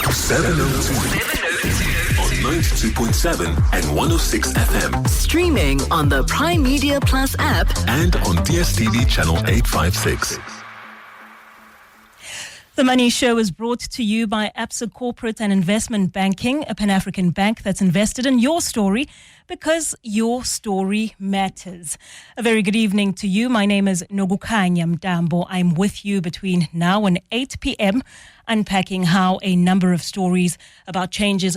702 on 92.7 and 106 FM. Streaming on the Prime Media Plus app And on DSTV channel 856. The Money Show is brought to you by Absa Corporate and Investment Banking, a Pan-African bank that's invested in your story because your story matters. A very good evening to you. My name is Nogukanya Mdambo. I'm with you between now and 8 p.m. unpacking how a number of stories about changes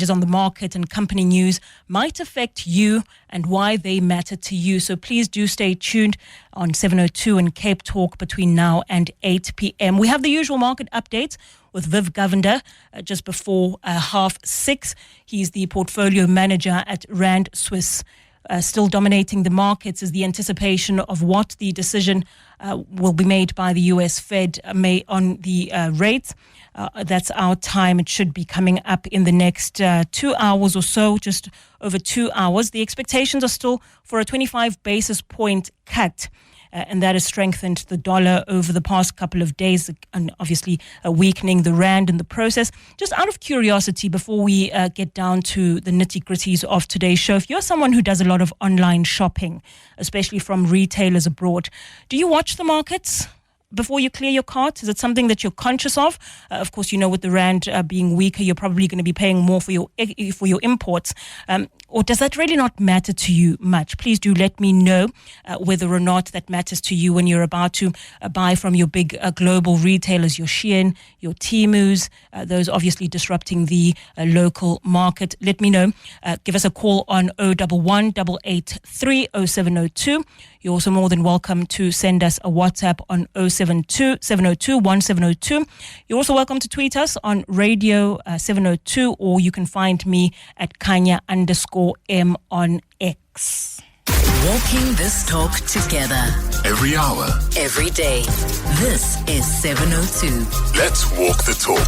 on the market and company news might affect you and why they matter to you. So please do stay tuned on 702 and Cape Talk between now and 8 p.m. We have the usual market updates with Viv Govender just before 6:30. He's the portfolio manager at Rand Swiss. Still dominating the markets is the anticipation of what the decision will be made by the U.S. Fed on the rates. That's our time. It should be coming up in the next 2 hours or so, just over 2 hours. The expectations are still for a 25 basis point cut. And that has strengthened the dollar over the past couple of days, and obviously weakening the rand in the process. Just out of curiosity, before we get down to the nitty-gritties of today's show, if you're someone who does a lot of online shopping, especially from retailers abroad, do you watch the markets before you clear your cart? Is it something that you're conscious of? Of course, you know, with the rand being weaker, you're probably going to be paying more for your imports. Or does that really not matter to you much? Please do let me know whether or not that matters to you when you're about to buy from your big global retailers, your Shein, your Temus, those obviously disrupting the local market. Let me know. Give us a call on 011 883 0702. You're also more than welcome to send us a WhatsApp on 072 702 1702. You're also welcome to tweet us on Radio 702, or you can find me at Kanya_M on X. Walking this talk together. Every hour. Every day. This is 702. Let's walk the talk.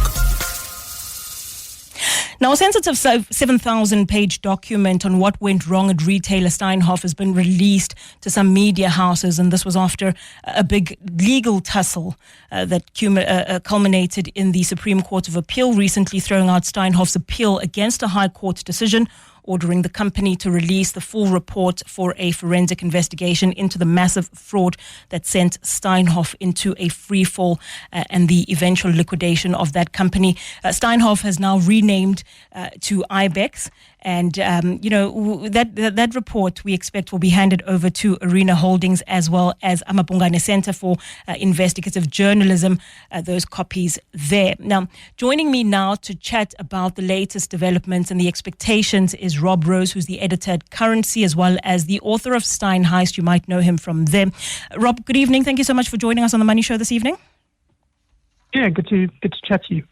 Now, a sensitive 7,000-page document on what went wrong at retailer Steinhoff has been released to some media houses, and this was after a big legal tussle that culminated in the Supreme Court of Appeal recently throwing out Steinhoff's appeal against a High Court decision ordering the company to release the full report for a forensic investigation into the massive fraud that sent Steinhoff into a free fall and the eventual liquidation of that company. Steinhoff has now renamed to IBEX. And, that report we expect will be handed over to Arena Holdings as well as Amabungane Center for Investigative Journalism, those copies there. Now, joining me now to chat about the latest developments and the expectations is Rob Rose, who's the editor at Currency, as well as the author of Steinheist. You might know him from them. Rob, good evening. Thank you so much for joining us on The Money Show this evening. Yeah, good to chat to you.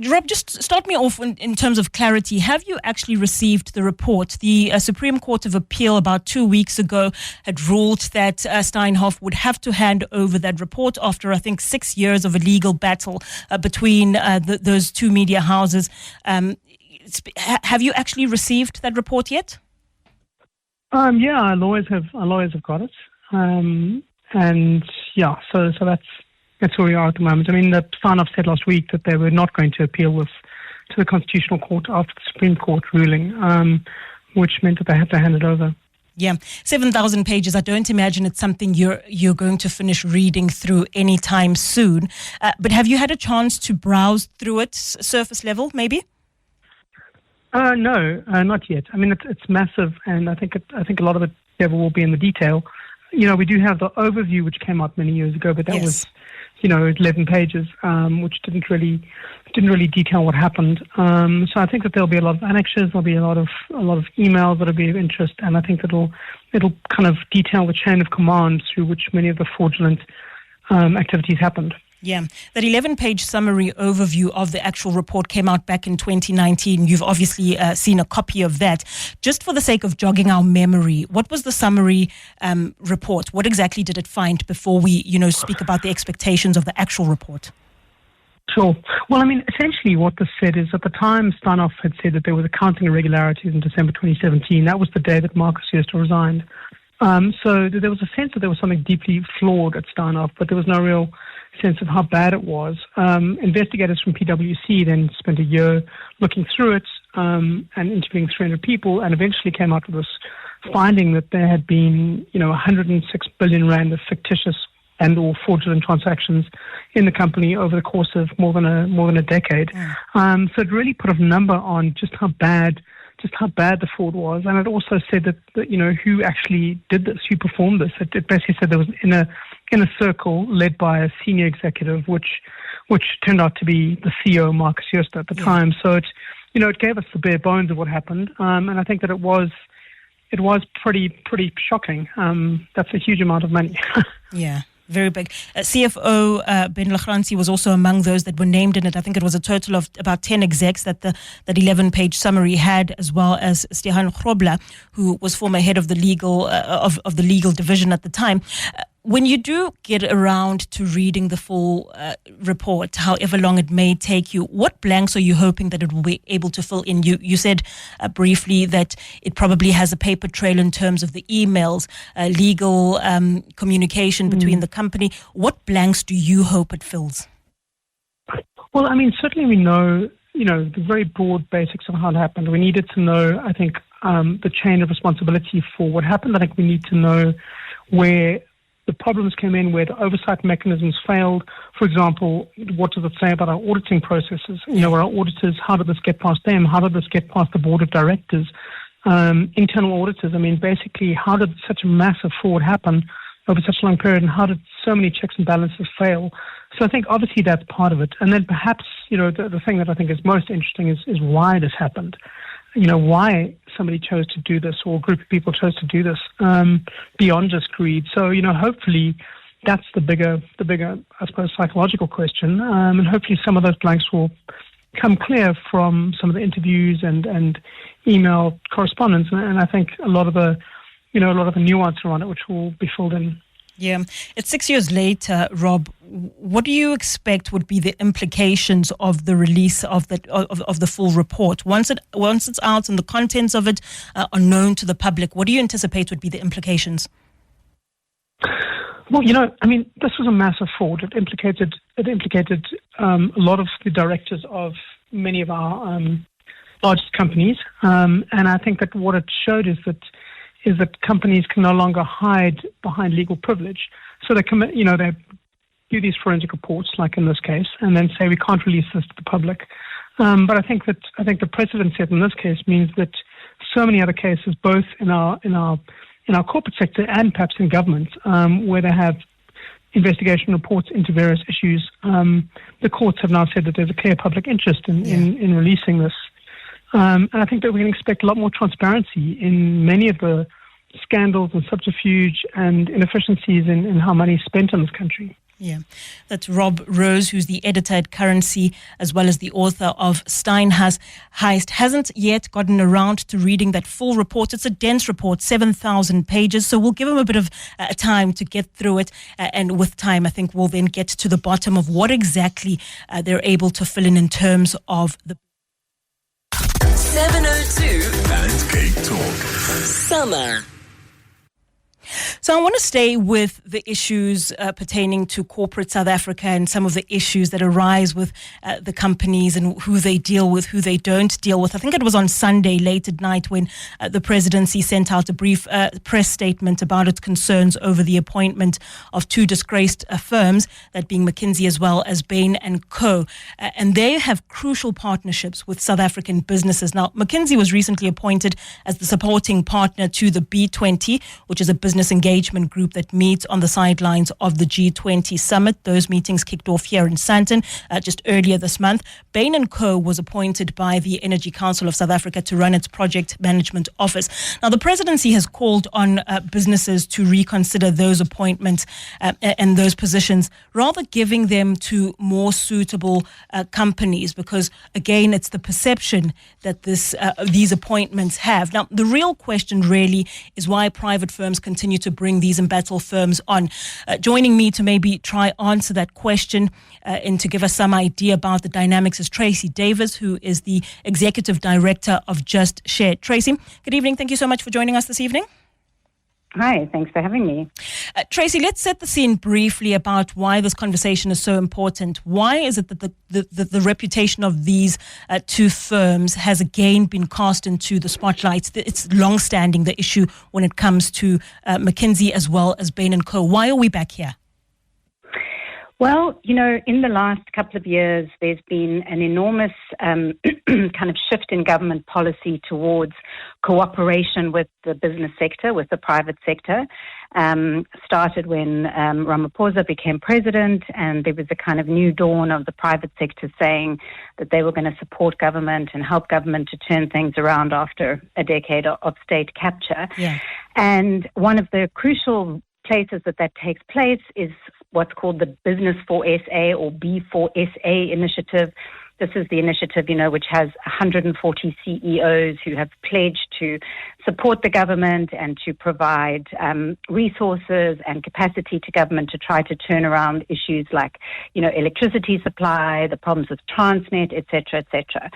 Rob, just start me off in terms of clarity. Have you actually received the report? The Supreme Court of Appeal about 2 weeks ago had ruled that Steinhoff would have to hand over that report after, I think, 6 years of a legal battle between those two media houses. Have you actually received that report yet? Yeah, our lawyers have got it. So that's where we are at the moment. I mean, the Steinhoff said last week that they were not going to appeal this to the Constitutional Court after the Supreme Court ruling, which meant that they had to hand it over. Yeah, 7,000 pages. I don't imagine it's something you're going to finish reading through anytime soon. But have you had a chance to browse through it, surface level, maybe? No, not yet. I mean, it's massive, and I think a lot of the devil will be in the detail. You know, we do have the overview, which came out many years ago, but that was 11 pages, which didn't really detail what happened. So I think that there'll be a lot of annexes, there'll be a lot of emails that'll be of interest, and I think it'll kind of detail the chain of command through which many of the fraudulent activities happened. Yeah, that 11-page summary overview of the actual report came out back in 2019. You've obviously seen a copy of that. Just for the sake of jogging our memory, what was the summary report? What exactly did it find before we, speak about the expectations of the actual report? Sure. Well, I mean, essentially what this said is at the time Steinhoff had said that there was accounting irregularities in December 2017. That was the day that Marcus Jooste resigned. So there was a sense that there was something deeply flawed at Steinhoff, but there was no real sense of how bad it was. Investigators from PwC then spent a year looking through it and interviewing 300 people, and eventually came out with this finding that there had been, 106 billion rand of fictitious and or fraudulent transactions in the company over the course of more than a decade. So it really put a number on just how bad the fraud was, and it also said that who actually did this, who performed this. It basically said there was in a circle led by a senior executive, which turned out to be the CEO, Marcus Joost, at the time. So it gave us the bare bones of what happened, and I think that it was pretty shocking. That's a huge amount of money. Yeah. Very big. CFO Ben Lagransie was also among those that were named in it. I think it was a total of about 10 execs that 11-page summary had, as well as Steinhoff, who was former head of the legal of the legal division at the time. When you do get around to reading the full report, however long it may take you, what blanks are you hoping that it will be able to fill in? You said briefly that it probably has a paper trail in terms of the emails, legal communication between the company. What blanks do you hope it fills? Well, I mean, certainly we know, the very broad basics of how it happened. We needed to know, I think, the chain of responsibility for what happened. I think we need to know where the problems came in, where the oversight mechanisms failed. For example, what does it say about our auditing processes? Our auditors, how did this get past them? How did this get past the board of directors? Internal auditors, I mean, basically, how did such a massive fraud happen over such a long period, and how did so many checks and balances fail? So I think obviously that's part of it. And then perhaps, the thing that I think is most interesting is why this happened. Why somebody chose to do this, or a group of people chose to do this, beyond just greed. So, hopefully that's the bigger, I suppose, psychological question. And hopefully some of those blanks will come clear from some of the interviews and email correspondence. And I think a lot of the nuance around it, which will be filled in. Yeah. It's 6 years later, Rob. What do you expect would be the implications of the release of the full report? Once it's out and the contents of it are known to the public, what do you anticipate would be the implications? Well, this was a massive fraud. It implicated a lot of the directors of many of our largest companies, and I think that what it showed is that companies can no longer hide behind legal privilege. So they do these forensic reports, like in this case, and then say we can't release this to the public. But I think the precedent set in this case means that so many other cases, both in our corporate sector and perhaps in government, where they have investigation reports into various issues, the courts have now said that there's a clear public interest in releasing this. And I think that we can expect a lot more transparency in many of the scandals and subterfuge and inefficiencies in how money is spent in this country. Yeah, that's Rob Rose, who's the editor at Currency, as well as the author of Steinhoff. Hasn't yet gotten around to reading that full report. It's a dense report, 7,000 pages. So we'll give him a bit of time to get through it. And with time, I think we'll then get to the bottom of what exactly they're able to fill in terms of the 702 And Cape Talk. Summer. So I want to stay with the issues pertaining to corporate South Africa and some of the issues that arise with the companies and who they deal with, who they don't deal with. I think it was on Sunday late at night when the presidency sent out a brief press statement about its concerns over the appointment of two disgraced firms, that being McKinsey as well as Bain & Co. And they have crucial partnerships with South African businesses. Now, McKinsey was recently appointed as the supporting partner to the B20, which is a business engagement group that meets on the sidelines of the G20 summit. Those meetings kicked off here in Sandton just earlier this month. Bain & Co. was appointed by the Energy Council of South Africa to run its project management office. Now, the presidency has called on businesses to reconsider those appointments and those positions, rather giving them to more suitable companies, because, again, it's the perception that these appointments have. Now, the real question really is why private firms continue to bring these embattled firms on. Joining me to maybe try answer that question and to give us some idea about the dynamics is Tracy Davis, who is the Executive Director of Just Share. Tracy, good evening. Thank you so much for joining us this evening. Hi, thanks for having me. Tracy, let's set the scene briefly about why this conversation is so important. Why is it that the reputation of these two firms has again been cast into the spotlight? It's long-standing, the issue when it comes to McKinsey as well as Bain & Co. Why are we back here? Well, in the last couple of years, there's been an enormous kind of shift in government policy towards cooperation with the business sector, with the private sector. Started when Ramaphosa became president, and there was a kind of new dawn of the private sector saying that they were going to support government and help government to turn things around after a decade of state capture. Yeah. And one of the crucial places that takes place is what's called the Business for SA or B4SA initiative. This is the initiative, which has 140 CEOs who have pledged to support the government and to provide resources and capacity to government to try to turn around issues like, electricity supply, the problems with Transnet, et cetera, et cetera.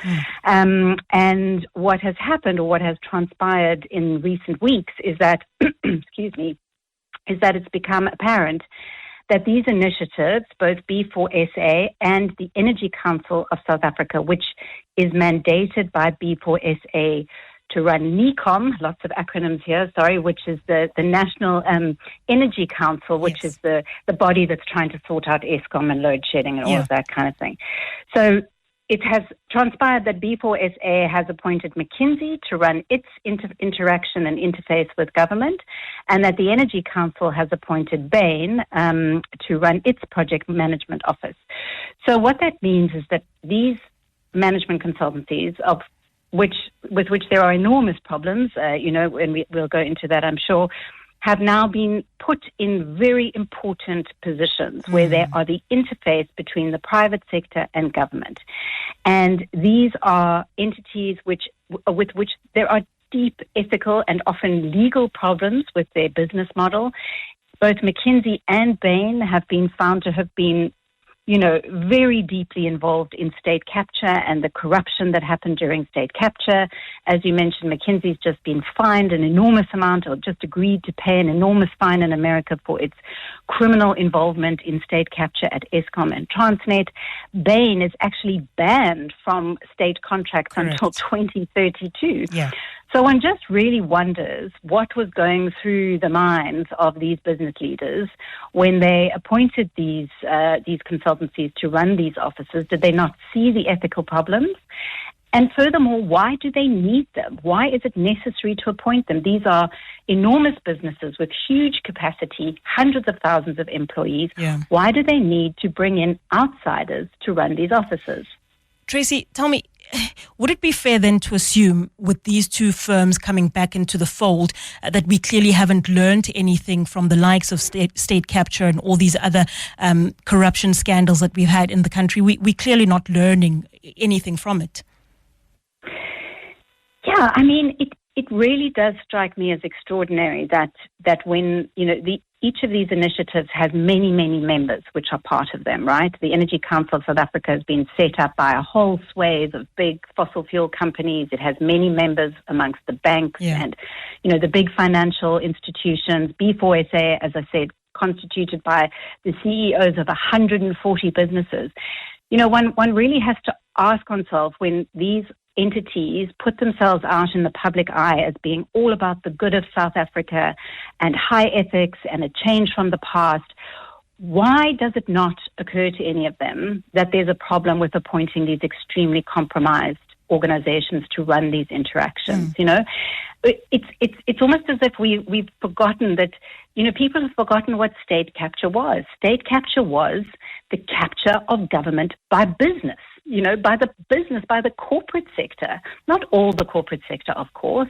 And what has happened or what has transpired in recent weeks is that, is that it's become apparent that these initiatives, both B4SA and the Energy Council of South Africa, which is mandated by B4SA to run NECOM, lots of acronyms here, which is the National Energy Council, which is the body that's trying to sort out Eskom and load shedding and all of that kind of thing. So it has transpired that B4SA has appointed McKinsey to run its interaction and interface with government, and that the Energy Council has appointed Bain to run its project management office. So what that means is that these management consultancies, with which there are enormous problems, and we'll go into that, I'm sure, have now been put in very important positions where they are the interface between the private sector and government. And these are entities with which there are deep ethical and often legal problems with their business model. Both McKinsey and Bain have been found to have been very deeply involved in state capture and the corruption that happened during state capture. As you mentioned, McKinsey's just been fined an enormous amount, or just agreed to pay an enormous fine in America for its criminal involvement in state capture at Eskom and Transnet. Bain is actually banned from state contracts until 2032. Yeah. So one just really wonders what was going through the minds of these business leaders when they appointed these consultancies to run these offices. Did they not see the ethical problems? And furthermore, why do they need them? Why is it necessary to appoint them? These are enormous businesses with huge capacity, hundreds of thousands of employees. Yeah. Why do they need to bring in outsiders to run these offices? Tracy, tell me, would it be fair then to assume with these two firms coming back into the fold that we clearly haven't learned anything from the likes of state capture and all these other corruption scandals that we've had in the country? We're clearly not learning anything from it. Yeah, I mean, it really does strike me as extraordinary that when, each of these initiatives has many, many members which are part of them, right? The Energy Council of South Africa has been set up by a whole swathe of big fossil fuel companies. It has many members amongst the banks and, the big financial institutions. B4SA, as I said, constituted by the CEOs of 140 businesses. One really has to ask oneself when these entities put themselves out in the public eye as being all about the good of South Africa and high ethics and a change from the past, why does it not occur to any of them that there's a problem with appointing these extremely compromised organizations to run these interactions? It's almost as if we've forgotten that, people have forgotten what state capture was. State capture was the capture of government by business. By the corporate sector, not all the corporate sector, of course,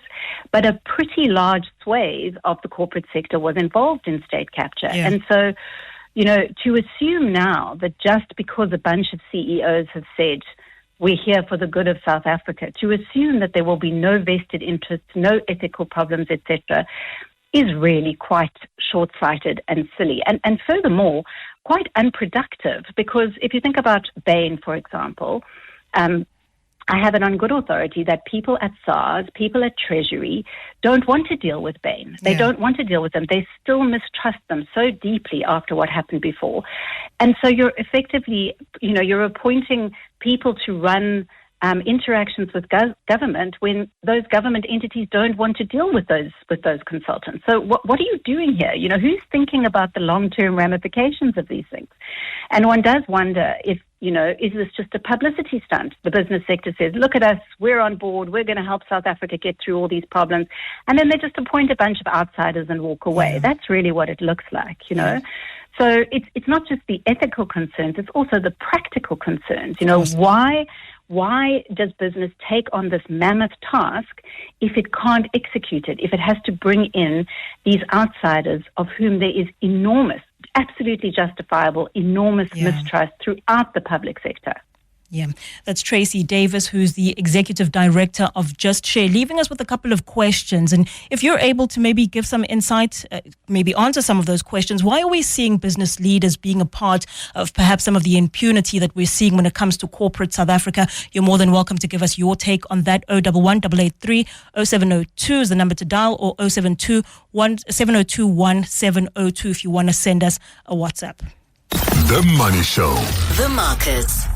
but a pretty large swathe of the corporate sector was involved in state capture. Yeah. And so, to assume now that just because a bunch of CEOs have said, we're here for the good of South Africa, to assume that there will be no vested interests, no ethical problems, etc., is really quite short-sighted and silly. And furthermore, quite unproductive, because if you think about Bain, for example, I have it on good authority that people at SARS, people at Treasury don't want to deal with Bain. They don't want to deal with them. They still mistrust them so deeply after what happened before. And so you're effectively, you're appointing people to run interactions with government when those government entities don't want to deal with those consultants. So what are you doing here? Who's thinking about the long-term ramifications of these things? And one does wonder if, is this just a publicity stunt? The business sector says, look at us, we're on board, we're going to help South Africa get through all these problems. And then they just appoint a bunch of outsiders and walk away. Yeah. That's really what it looks like, Yeah. So it's not just the ethical concerns, it's also the practical concerns. Why does business take on this mammoth task if it can't execute it, if it has to bring in these outsiders of whom there is enormous, absolutely justifiable, enormous mistrust throughout the public sector? Yeah, that's Tracy Davis, who's the Executive Director of Just Share, leaving us with a couple of questions. And if you're able to maybe give some insight, maybe answer some of those questions, why are we seeing business leaders being a part of perhaps some of the impunity that we're seeing when it comes to corporate South Africa? You're more than welcome to give us your take on that. 011-883-0702 is the number to dial, or 072-702-1702 if you want to send us a WhatsApp. The Money Show. The markets.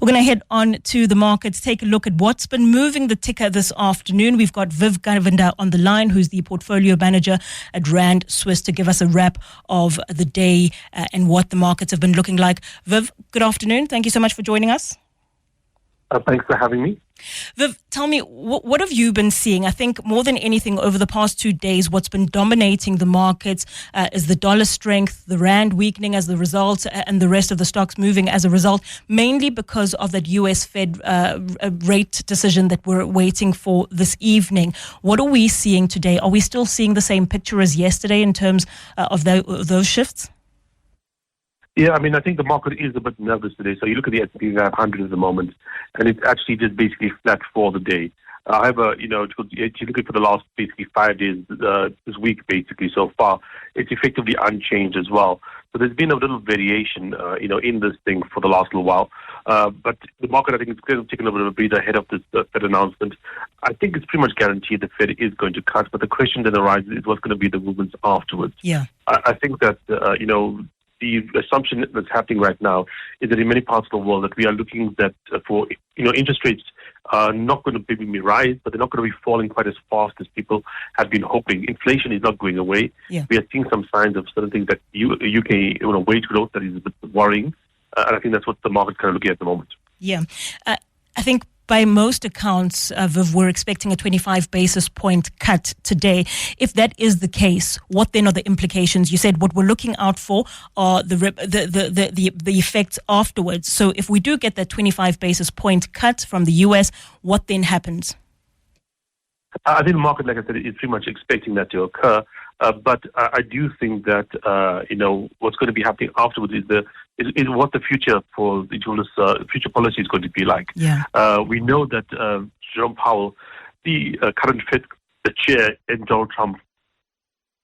We're going to head on to the markets, take a look at what's been moving the ticker this afternoon. We've got Viv Govender on the line, who's the portfolio manager at Rand Swiss, to give us a wrap of the day and what the markets have been looking like. Viv, good afternoon. Thank you so much for joining us. Thanks for having me. Viv, tell me, what have you been seeing? I think more than anything over the past 2 days, what's been dominating the markets is the dollar strength, the rand weakening as the result, and the rest of the stocks moving as a result, mainly because of that US Fed rate decision that we're waiting for this evening. What are we seeing today? Are we still seeing the same picture as yesterday in terms of those shifts? Yeah, I think the market is a bit nervous today. So you look at the S&P 500 at the moment, and it's actually just basically flat for the day. However, if you look at for the last basically 5 days, this week basically so far, it's effectively unchanged as well. So there's been a little variation, in this thing for the last little while. But the market, I think, is kind of taking a bit of a breather ahead of this Fed announcement. I think it's pretty much guaranteed the Fed is going to cut, but the question then arises is what's going to be the movements afterwards. Yeah, I think that, the assumption that's happening right now is that in many parts of the world that we are looking that for interest rates are not going to maybe rise, but they're not going to be falling quite as fast as people had been hoping. Inflation is not going away. Yeah. We are seeing some signs of certain things that UK wage growth that is a bit worrying, and I think that's what the market's kind of looking at the moment. Yeah, I think by most accounts, Viv, we're expecting a 25 basis point cut today. If that is the case, what then are the implications? You said what we're looking out for are the effects afterwards. So if we do get that 25 basis point cut from the US, what then happens? I think the market, like I said, is pretty much expecting that to occur. But I do think that what's going to be happening afterwards is what the future for the future policy is going to be like. Yeah. We know that Jerome Powell, the current Fed chair, and Donald Trump,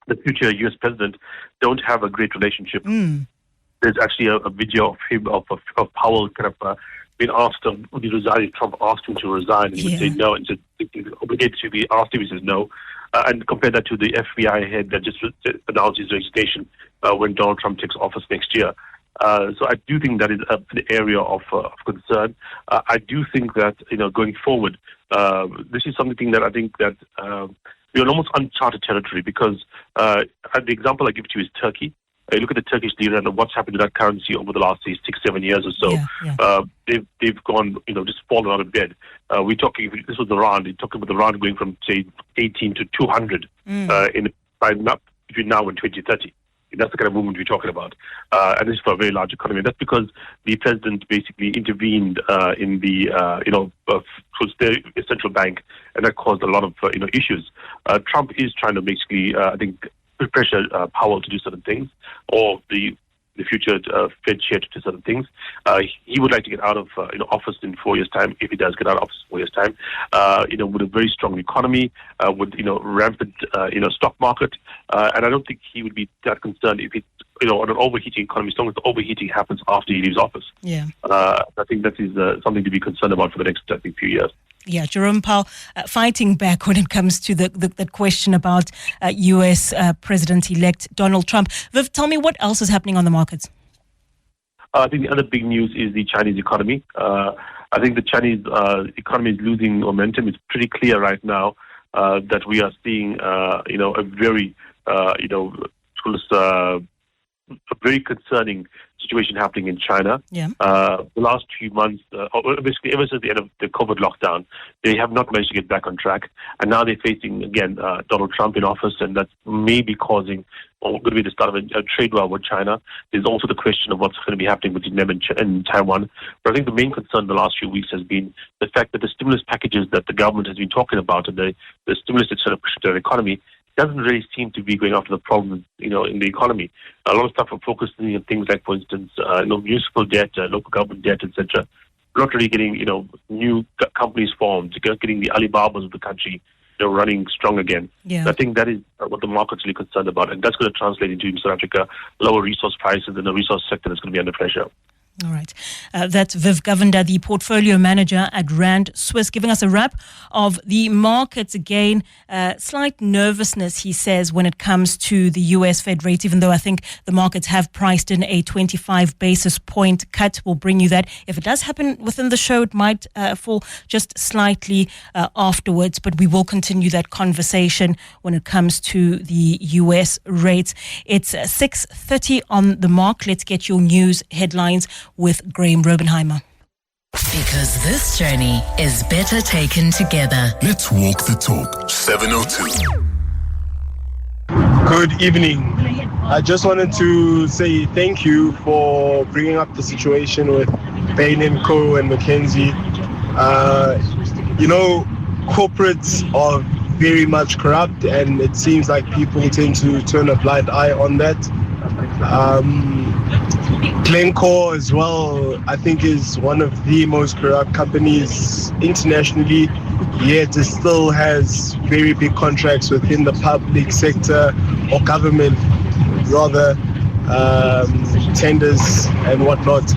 the future U.S. president, don't have a great relationship. There's actually a video of him of Powell kind of being asked to resign. Trump asked him to resign, and he would say no, and said he's obligated to be asked him. He says no. And compare that to the FBI head that just announced his resignation when Donald Trump takes office next year. So I do think that is an area of concern. I do think that going forward, this is something that I think that we're in almost uncharted territory because the example I give to you is Turkey. You look at the Turkish lira and what's happened to that currency over the last 6-7 years or so. Yeah. They've gone, just fallen out of bed. We're talking, if this was the rand, you're talking about the rand going from say 18 to 200 between now and 2030. That's the kind of movement we're talking about, and this is for a very large economy. That's because the president basically intervened in the central bank, and that caused a lot of issues. Trump is trying to basically, I think, pressure Powell to do certain things, or the future Fed chair to do certain things. He would like to get out of office in 4 years' time, if he does get out of office in 4 years' time. With a very strong economy, with rampant stock market, and I don't think he would be that concerned if it on an overheating economy, as long as the overheating happens after he leaves office. Yeah. I think that is something to be concerned about for the next, few years. Yeah, Jerome Powell fighting back when it comes to the question about U.S. President-elect Donald Trump. Viv, tell me what else is happening on the markets? I think the other big news is the Chinese economy. I think the Chinese economy is losing momentum. It's pretty clear right now that we are seeing, a very, a very concerning situation happening in China. Yeah. The last few months, basically ever since the end of the COVID lockdown, they have not managed to get back on track. And now they're facing, again, Donald Trump in office, and that may be causing, or going to be the start of a trade war with China. There's also the question of what's going to be happening between them and Taiwan. But I think the main concern the last few weeks has been the fact that the stimulus packages that the government has been talking about and the stimulus that's sort of pushed their economy doesn't really seem to be going after the problems, in the economy. A lot of stuff are focusing on things like, for instance, municipal debt, local government debt, etc. We're not really getting, new companies formed, getting the Alibabas of the country, running strong again. Yeah. I think that is what the market's really concerned about, and that's going to translate into, in South Africa, lower resource prices and the resource sector that's going to be under pressure. All right. That's Viv Govender, the portfolio manager at Rand Swiss, giving us a wrap of the markets. Again, slight nervousness, he says, when it comes to the U.S. Fed rate, even though I think the markets have priced in a 25 basis point cut. We'll bring you that. If it does happen within the show, it might fall just slightly afterwards, but we will continue that conversation when it comes to the U.S. rates. It's 6:30 on the mark. Let's get your news headlines with Graham Robenheimer. Because this journey is better taken together. Let's walk the talk. 702. Good evening. I just wanted to say thank you for bringing up the situation with Bain & Co. and McKinsey. Corporates are very much corrupt, and it seems like people tend to turn a blind eye on that. Glencore as well, I think, is one of the most corrupt companies internationally, yet it still has very big contracts within the public sector or government, rather, tenders and whatnot.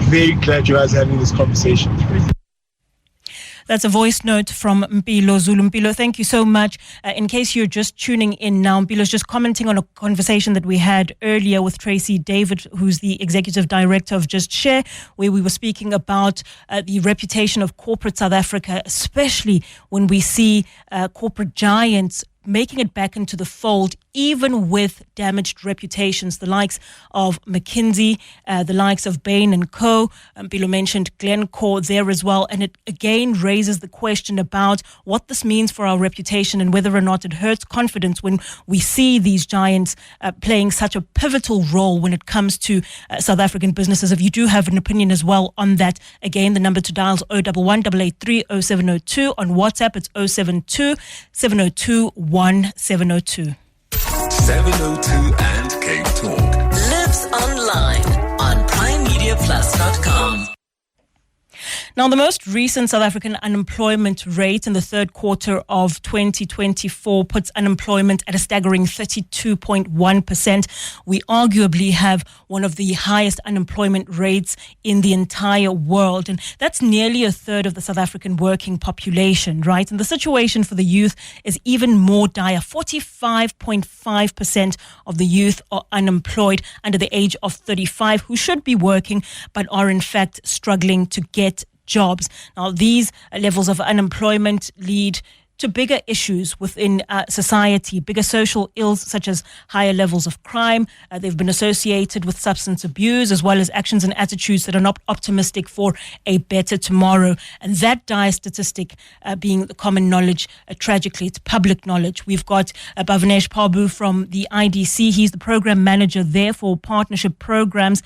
Very glad you guys are having this conversation. That's a voice note from Mpilo Zulu. Mpilo, thank you so much. In case you're just tuning in now, Mpilo's just commenting on a conversation that we had earlier with Tracy David, who's the executive director of Just Share, where we were speaking about the reputation of corporate South Africa, especially when we see corporate giants making it back into the fold, even with damaged reputations, the likes of McKinsey, the likes of Bain & Co. Bilo mentioned Glencore there as well. And it again raises the question about what this means for our reputation and whether or not it hurts confidence when we see these giants playing such a pivotal role when it comes to South African businesses. If you do have an opinion as well on that, again, the number to dial is 011 883 0702. On WhatsApp, it's 072 702 1702. 702 and Cape Talk. Lives online on primemediaplus.com. Now, the most recent South African unemployment rate in the third quarter of 2024 puts unemployment at a staggering 32.1%. We arguably have one of the highest unemployment rates in the entire world. And that's nearly a third of the South African working population, right? And the situation for the youth is even more dire. 45.5% of the youth are unemployed under the age of 35 who should be working but are in fact struggling to get jobs. Now, these levels of unemployment lead to bigger issues within society, bigger social ills such as higher levels of crime. They've been associated with substance abuse as well as actions and attitudes that are not optimistic for a better tomorrow. And that dire statistic being the common knowledge, tragically, it's public knowledge. We've got Bhavanesh Pabu from the IDC. He's the program manager there for partnership programs,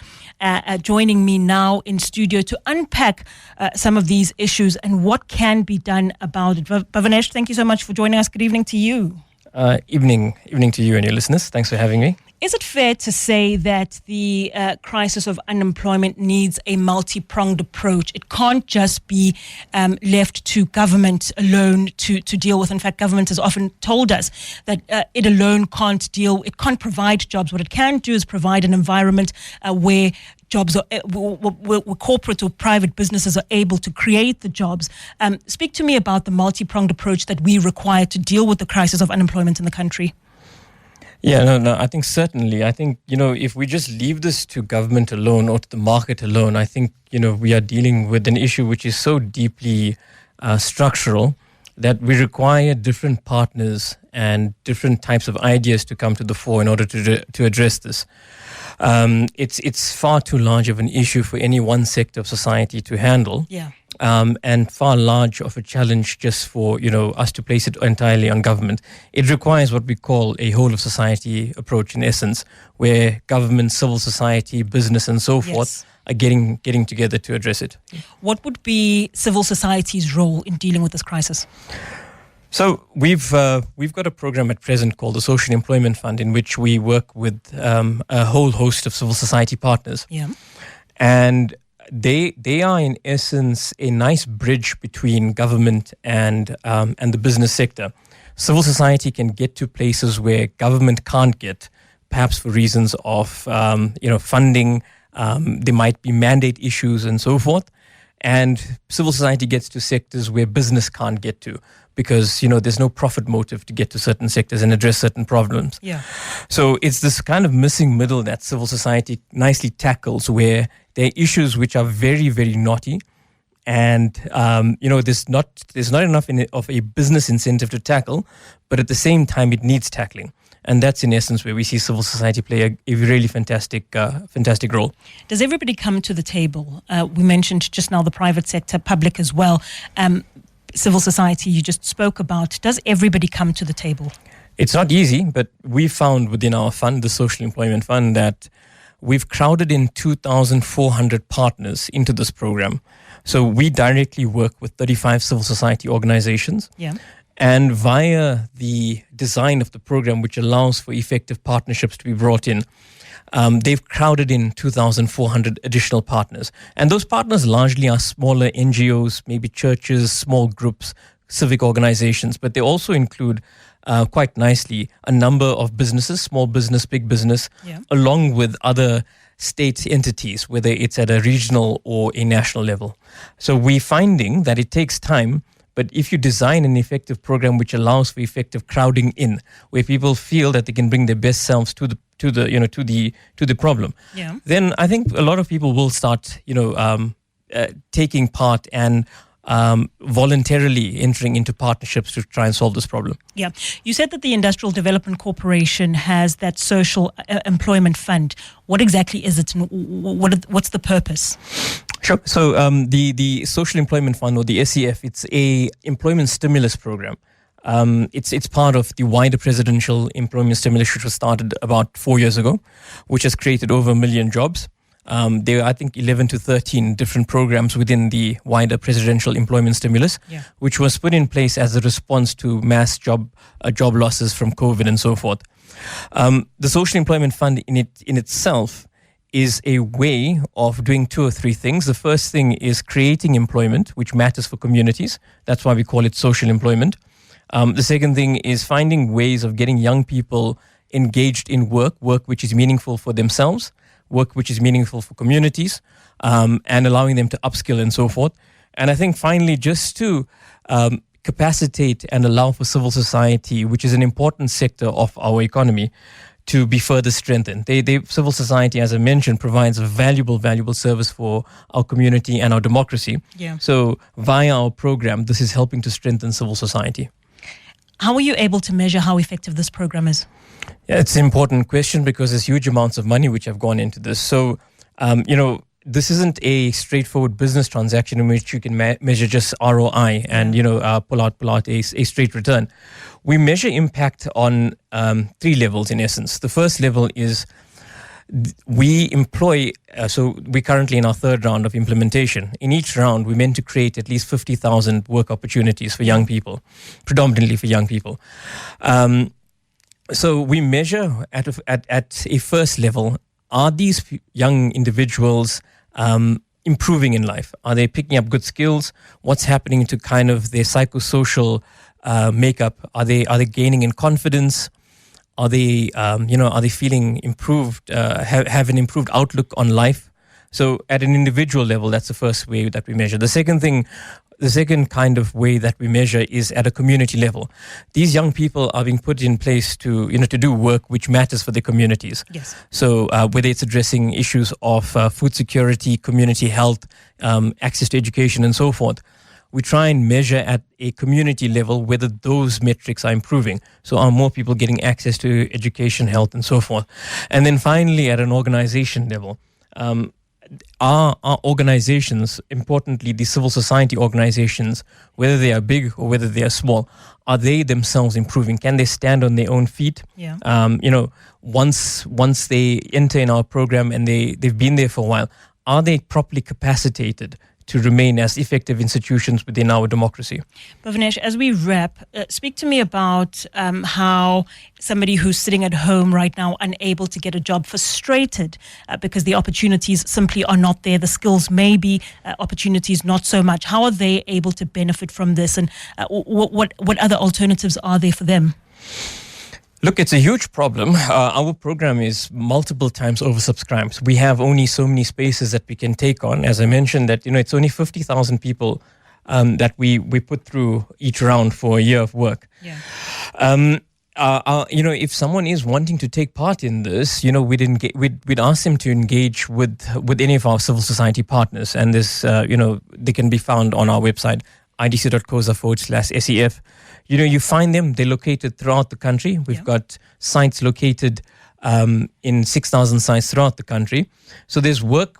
joining me now in studio to unpack some of these issues and what can be done about it. Bhavanesh, thank you so much for joining us. Good evening to you. Evening to you and your listeners. Thanks for having me. Is it fair to say that the crisis of unemployment needs a multi-pronged approach? It can't just be left to government alone to deal with. In fact, government has often told us that it alone can't provide jobs. What it can do is provide an environment where jobs are, where corporate or private businesses are able to create the jobs. Speak to me about the multi-pronged approach that we require to deal with the crisis of unemployment in the country. Yeah, no, I think certainly. I think, if we just leave this to government alone or to the market alone, I think, we are dealing with an issue which is so deeply structural that we require different partners and different types of ideas to come to the fore in order to address this. It's far too large of an issue for any one sector of society to handle. Yeah. And far large of a challenge just for, us to place it entirely on government. It requires what we call a whole of society approach in essence, where government, civil society, business and so forth are getting together to address it. What would be civil society's role in dealing with this crisis? So we've got a program at present called the Social Employment Fund, in which we work with a whole host of civil society partners. Yeah. And they are in essence a nice bridge between government and the business sector. Civil society can get to places where government can't get, perhaps for reasons of funding. There might be mandate issues and so forth. And civil society gets to sectors where business can't get to, because there's no profit motive to get to certain sectors and address certain problems. Yeah. So it's this kind of missing middle that civil society nicely tackles, where there are issues which are very, very knotty, and there's not enough of a business incentive to tackle, but at the same time it needs tackling. And that's in essence where we see civil society play a really fantastic role. Does everybody come to the table? We mentioned just now the private sector, public as well. Civil society you just spoke about. Does everybody come to the table? It's not easy, but we found within our fund, the Social Employment Fund, that we've crowded in 2,400 partners into this program. So we directly work with 35 civil society organizations. Yeah. And via the design of the program, which allows for effective partnerships to be brought in, they've crowded in 2,400 additional partners. And those partners largely are smaller NGOs, maybe churches, small groups, civic organizations, but they also include quite nicely a number of businesses, small business, big business, along with other state entities, whether it's at a regional or a national level. So we're finding that it takes time, but if you design an effective program which allows for effective crowding in, where people feel that they can bring their best selves to the problem, then I think a lot of people will start taking part and voluntarily entering into partnerships to try and solve this problem. Yeah. You said that the Industrial Development Corporation has that social employment fund. What exactly is it, and what's the purpose? Sure. So the Social Employment Fund, or the SEF, it's a employment stimulus program. It's part of the wider presidential employment stimulus, which was started about 4 years ago, which has created over 1 million jobs. There are, I think, 11 to 13 different programs within the wider presidential employment stimulus, which was put in place as a response to mass job losses from COVID and so forth. The Social Employment Fund in itself is a way of doing two or three things. The first thing is creating employment, which matters for communities. That's why we call it social employment. The second thing is finding ways of getting young people engaged in work which is meaningful for themselves, work which is meaningful for communities, and allowing them to upskill and so forth. And I think finally, just to capacitate and allow for civil society, which is an important sector of our economy, to be further strengthened. Civil society, as I mentioned, provides a valuable service for our community and our democracy. Yeah. So via our program, this is helping to strengthen civil society. How are you able to measure how effective this program is? Yeah, it's an important question because there's huge amounts of money which have gone into this. So, this isn't a straightforward business transaction in which you can measure just ROI and, pull out a straight return. We measure impact on 3 levels in essence. The first level is we employ, so we're currently in our 3rd round of implementation. In each round, we meant to create at least 50,000 work opportunities for young people, predominantly for young people. So we measure at a first level, are these young individuals improving in life? Are they picking up good skills? What's happening to kind of their psychosocial makeup? Are they gaining in confidence? Are they are they feeling improved? Have an improved outlook on life? So at an individual level, that's the first way that we measure. The second kind of way that we measure is at a community level. These young people are being put in place to do work which matters for their communities. Yes. So whether it's addressing issues of food security, community health, access to education, and so forth, we try and measure at a community level whether those metrics are improving. So are more people getting access to education, health, and so forth? And then finally, at an organization level, are organizations, importantly the civil society organizations, whether they are big or whether they are small, are they themselves improving? Can they stand on their own feet? Yeah. Once they enter in our program and they've been there for a while, are they properly capacitated to remain as effective institutions within our democracy? Bhuvanesh, as we wrap, speak to me about how somebody who's sitting at home right now, unable to get a job, frustrated because the opportunities simply are not there, the skills maybe, opportunities not so much. How are they able to benefit from this, and what other alternatives are there for them? Look, it's a huge problem. Our program is multiple times oversubscribed. We have only so many spaces that we can take on. As I mentioned, that it's only 50,000 people that we put through each round for a year of work. Yeah. If someone is wanting to take part in this, we'd ask them to engage with any of our civil society partners, and this, they can be found on our website, idc.coza/SEF. You find them, they're located throughout the country. We've got sites located in 6,000 sites throughout the country. So there's work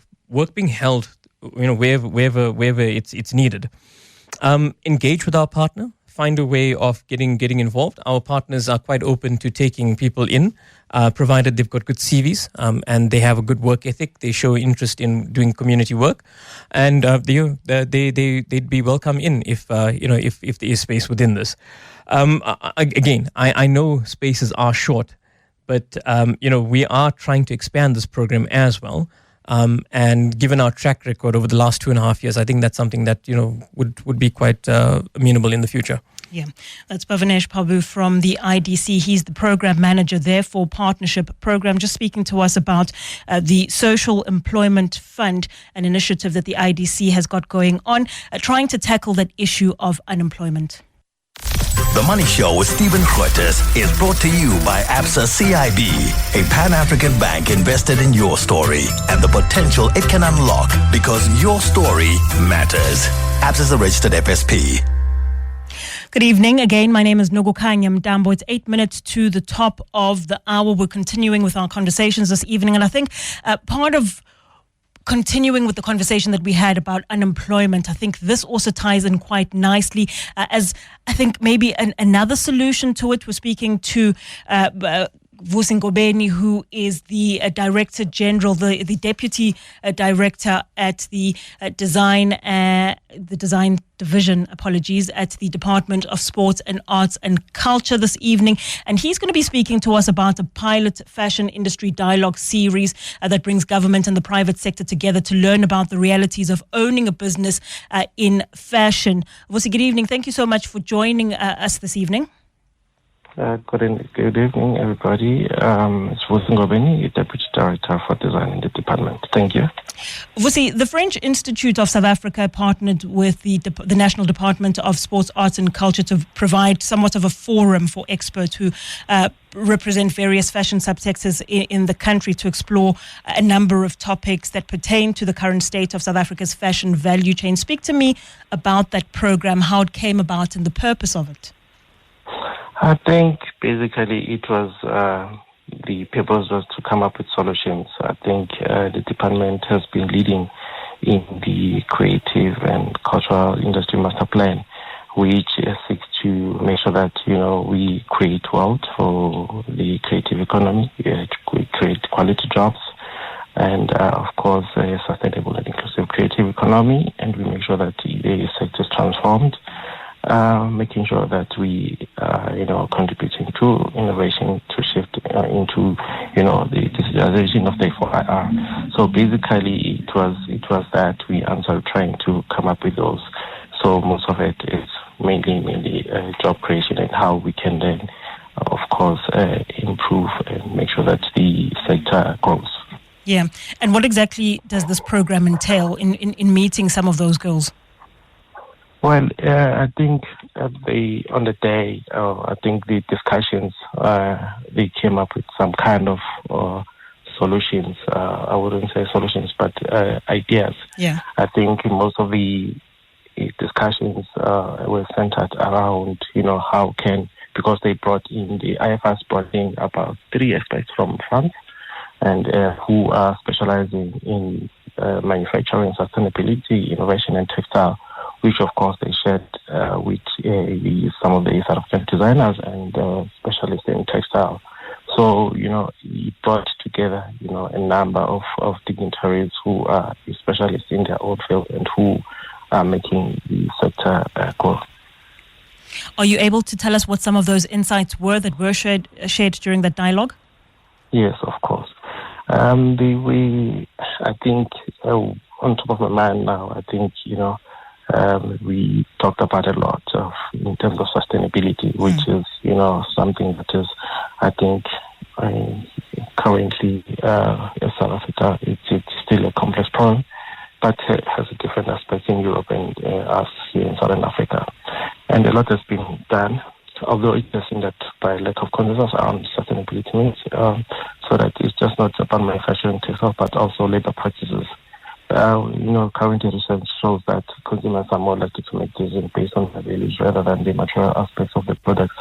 being held, wherever it's needed. Engage with our partner, find a way of getting involved. Our partners are quite open to taking people in, provided they've got good CVs and they have a good work ethic. They show interest in doing community work, and they'd be welcome in if there is space within this. I know spaces are short, but we are trying to expand this program as well. And given our track record over the last 2.5 years, I think that's something that would be quite amenable in the future. Yeah, that's Bhuvanesh Prabhu from the IDC. He's the program manager there for Partnership Program, just speaking to us about the Social Employment Fund, an initiative that the IDC has got going on, trying to tackle that issue of unemployment. The Money Show with Stephen Grootes is brought to you by Absa CIB, a Pan-African bank invested in your story and the potential it can unlock because your story matters. Absa is a registered FSP. Good evening. Again, my name is Nogokanya Mdambo. It's 8 minutes to the top of the hour. We're continuing with our conversations this evening, and I think part of continuing with the conversation that we had about unemployment, I think this also ties in quite nicely as I think maybe another solution to it. We're speaking to Vusi Ngobeni, who is the Director General, the Deputy Director at the Design Division, at the Department of Sports and Arts and Culture this evening. And he's going to be speaking to us about a pilot fashion industry dialogue series that brings government and the private sector together to learn about the realities of owning a business in fashion. Vusi, good evening. Thank you so much for joining us this evening. Good evening, everybody. It's Vusi Ngobeni, Deputy Director for Design in the department. Thank you. Vusi, the French Institute of South Africa partnered with the National Department of Sports, Arts and Culture to provide somewhat of a forum for experts who represent various fashion subsectors in the country to explore a number of topics that pertain to the current state of South Africa's fashion value chain. Speak to me about that program, how it came about and the purpose of it. I think basically it was the purpose was to come up with solutions. I think the department has been leading in the creative and cultural industry master plan, which seeks to make sure that we create wealth for the creative economy, we create quality jobs, and of course a sustainable and inclusive creative economy, and we make sure that the sector is transformed making sure that we contributing to innovation to shift into the digitalization of the 4IR. So basically, it was that we answered trying to come up with those. So most of it is mainly job creation and how we can then, of course, improve and make sure that the sector grows. Yeah, and what exactly does this program entail in meeting some of those goals? Well, I think on the day, I think the discussions, they came up with some kind of solutions. I wouldn't say solutions, but ideas. Yeah. I think most of the discussions were centered around, how because the IFRS brought in about 3 experts from France and who are specializing in manufacturing, sustainability, innovation, and textile, which of course they shared with some of the South African designers and specialists in textile. So, he brought together, a number of dignitaries who are specialists in their own field and who are making the sector grow. Are you able to tell us what some of those insights were that were shared during that dialogue? Yes, of course. I think on top of my mind now, I think, we talked about a lot in terms of sustainability, which is, something that is, I think, currently in South Africa, it's still a complex problem, but it has a different aspect in Europe and us here in Southern Africa. And a lot has been done, although it does seem that by lack of consensus around sustainability means, so that it's just not about manufacturing textiles, but also labor practices. Current research shows that consumers are more likely to make decisions based on their values rather than the material aspects of the products,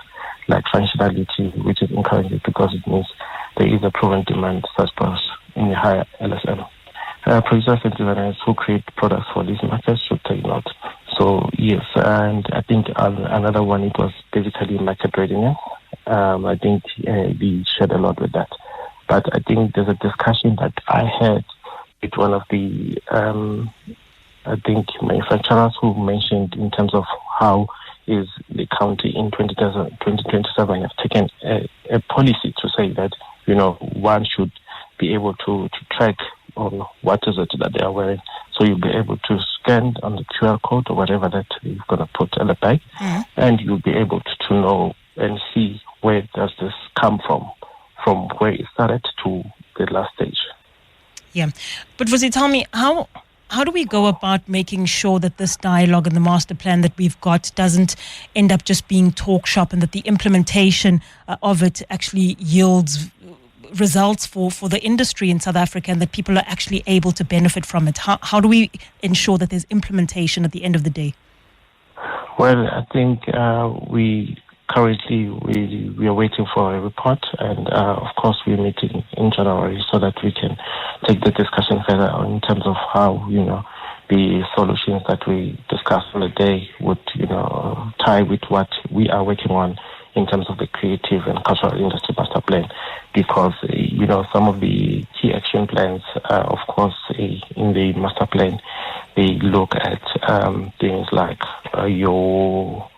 like functionality, which is encouraging because it means there is a proven demand such as in the higher LSM. Producers and designers who create products for these markets should take note. So yes, and I think another one, it was basically market readiness. I think we shared a lot with that. But I think there's a discussion that I had with one of the, manufacturers who mentioned in terms of how is the county in 2027 have taken a policy to say that, one should be able to track on what is it that they are wearing. So you'll be able to scan on the QR code or whatever that you're going to put in the bag, and you'll be able to know and see where does this come from where it started to the last stage. Yeah. But Vusi, tell me, how do we go about making sure that this dialogue and the master plan that we've got doesn't end up just being talk shop, and that the implementation of it actually yields results for the industry in South Africa, and that people are actually able to benefit from it? How do we ensure that there's implementation at the end of the day? Well, I think we are waiting for a report, and of course we're meeting in January so that we can take the discussion further in terms of how the solutions that we discuss on the day would tie with what we are working on in terms of the creative and cultural industry master plan, because some of the key action plans, of course, in the master plan, they look at things like your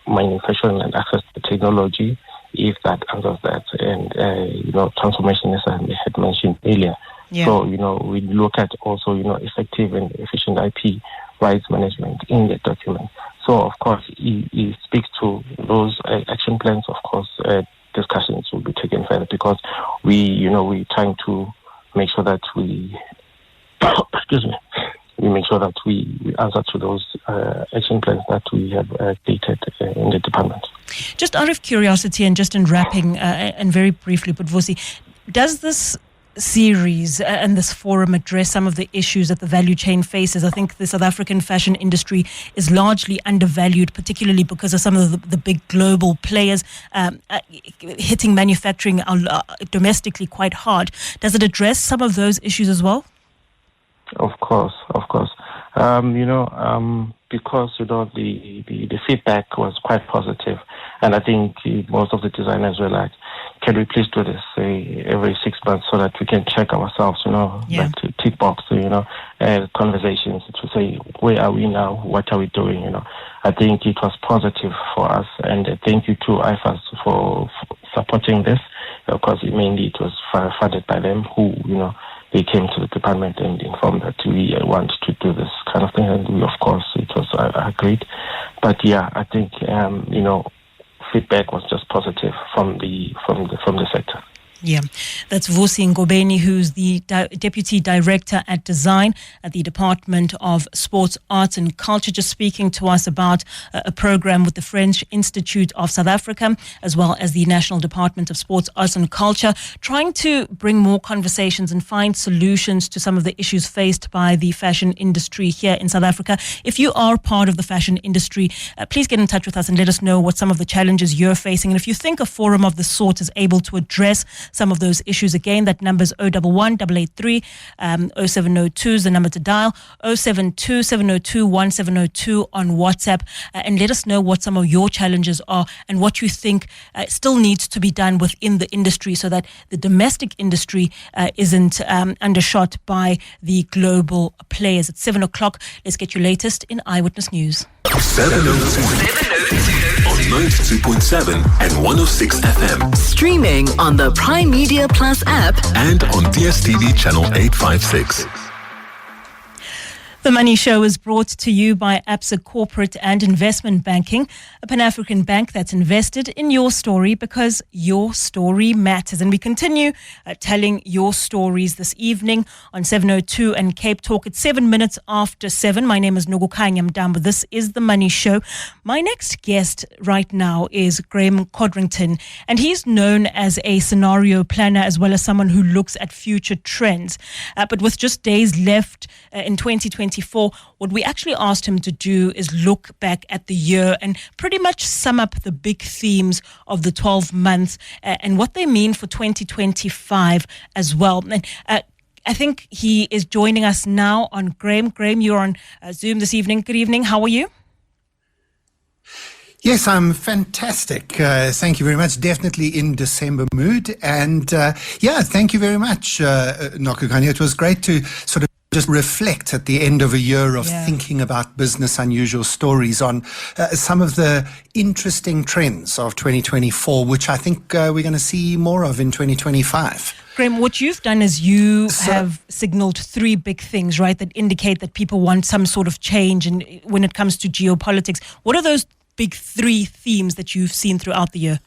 manufacturing and access to technology, if that answers that, and transformation, as I had mentioned earlier. Yeah. So we look at also effective and efficient IP rights management in the document. So of course, he speaks to those action plans. Of course, discussions will be taken further, because we're trying to make sure that we make sure that we answer to those action plans that we have dated in the department. Just out of curiosity, and just in wrapping, and very briefly, but Vusi, does this series and this forum address some of the issues that the value chain faces? I think the South African fashion industry is largely undervalued, particularly because of some of the big global players hitting manufacturing domestically quite hard. Does it address some of those issues as well? Of course. Because the feedback was quite positive, and I think most of the designers were like, can we please do this, say, every 6 months so that we can check ourselves, like to tick box, conversations to say, where are we now? What are we doing? I think it was positive for us, and thank you to IFAS for supporting this, because mainly it was funded by them who, they came to the department and informed that we want to do this kind of thing, and we, of course, it was agreed. But yeah, I think, feedback was just positive from the sector. Yeah, that's Vusi Ngobeni, who's the Deputy Director at Design at the Department of Sports, Arts and Culture, just speaking to us about a program with the French Institute of South Africa, as well as the National Department of Sports, Arts and Culture, trying to bring more conversations and find solutions to some of the issues faced by the fashion industry here in South Africa. If you are part of the fashion industry, please get in touch with us and let us know what some of the challenges you're facing. And if you think a forum of the sort is able to address some of those issues, again, that number is 011-883 0702 is the number to dial, 072-702-1702 on WhatsApp, and let us know what some of your challenges are and what you think still needs to be done within the industry so that the domestic industry isn't undershot by the global players. At 7 o'clock, let's get your latest in Eyewitness News. 702 on 92.7 and 106 FM. Streaming on the Prime Media Plus app And on DSTV channel 856. The Money Show is brought to you by Absa Corporate and Investment Banking, a Pan-African bank that's invested in your story because your story matters. And we continue telling your stories this evening on 702 and Cape Talk at 7 minutes after 7. My name is Nogokanya Mdambo. This is The Money Show. My next guest right now is Graham Codrington, and he's known as a scenario planner as well as someone who looks at future trends. But with just days left in 2024, what we actually asked him to do is look back at the year and pretty much sum up the big themes of the 12 months and what they mean for 2025 as well. And I think he is joining us now on Graham. Graham, you're on Zoom this evening. Good evening. How are you? Yes, I'm fantastic. Thank you very much. Definitely in December mood. And thank you very much, Nokukanya. It was great to sort of just reflect at the end of a year of thinking about business unusual stories on some of the interesting trends of 2024, which I think we're going to see more of in 2025. Graham, what you've done is you have signaled three big things, right, that indicate that people want some sort of change and when it comes to geopolitics. What are those big three themes that you've seen throughout the year?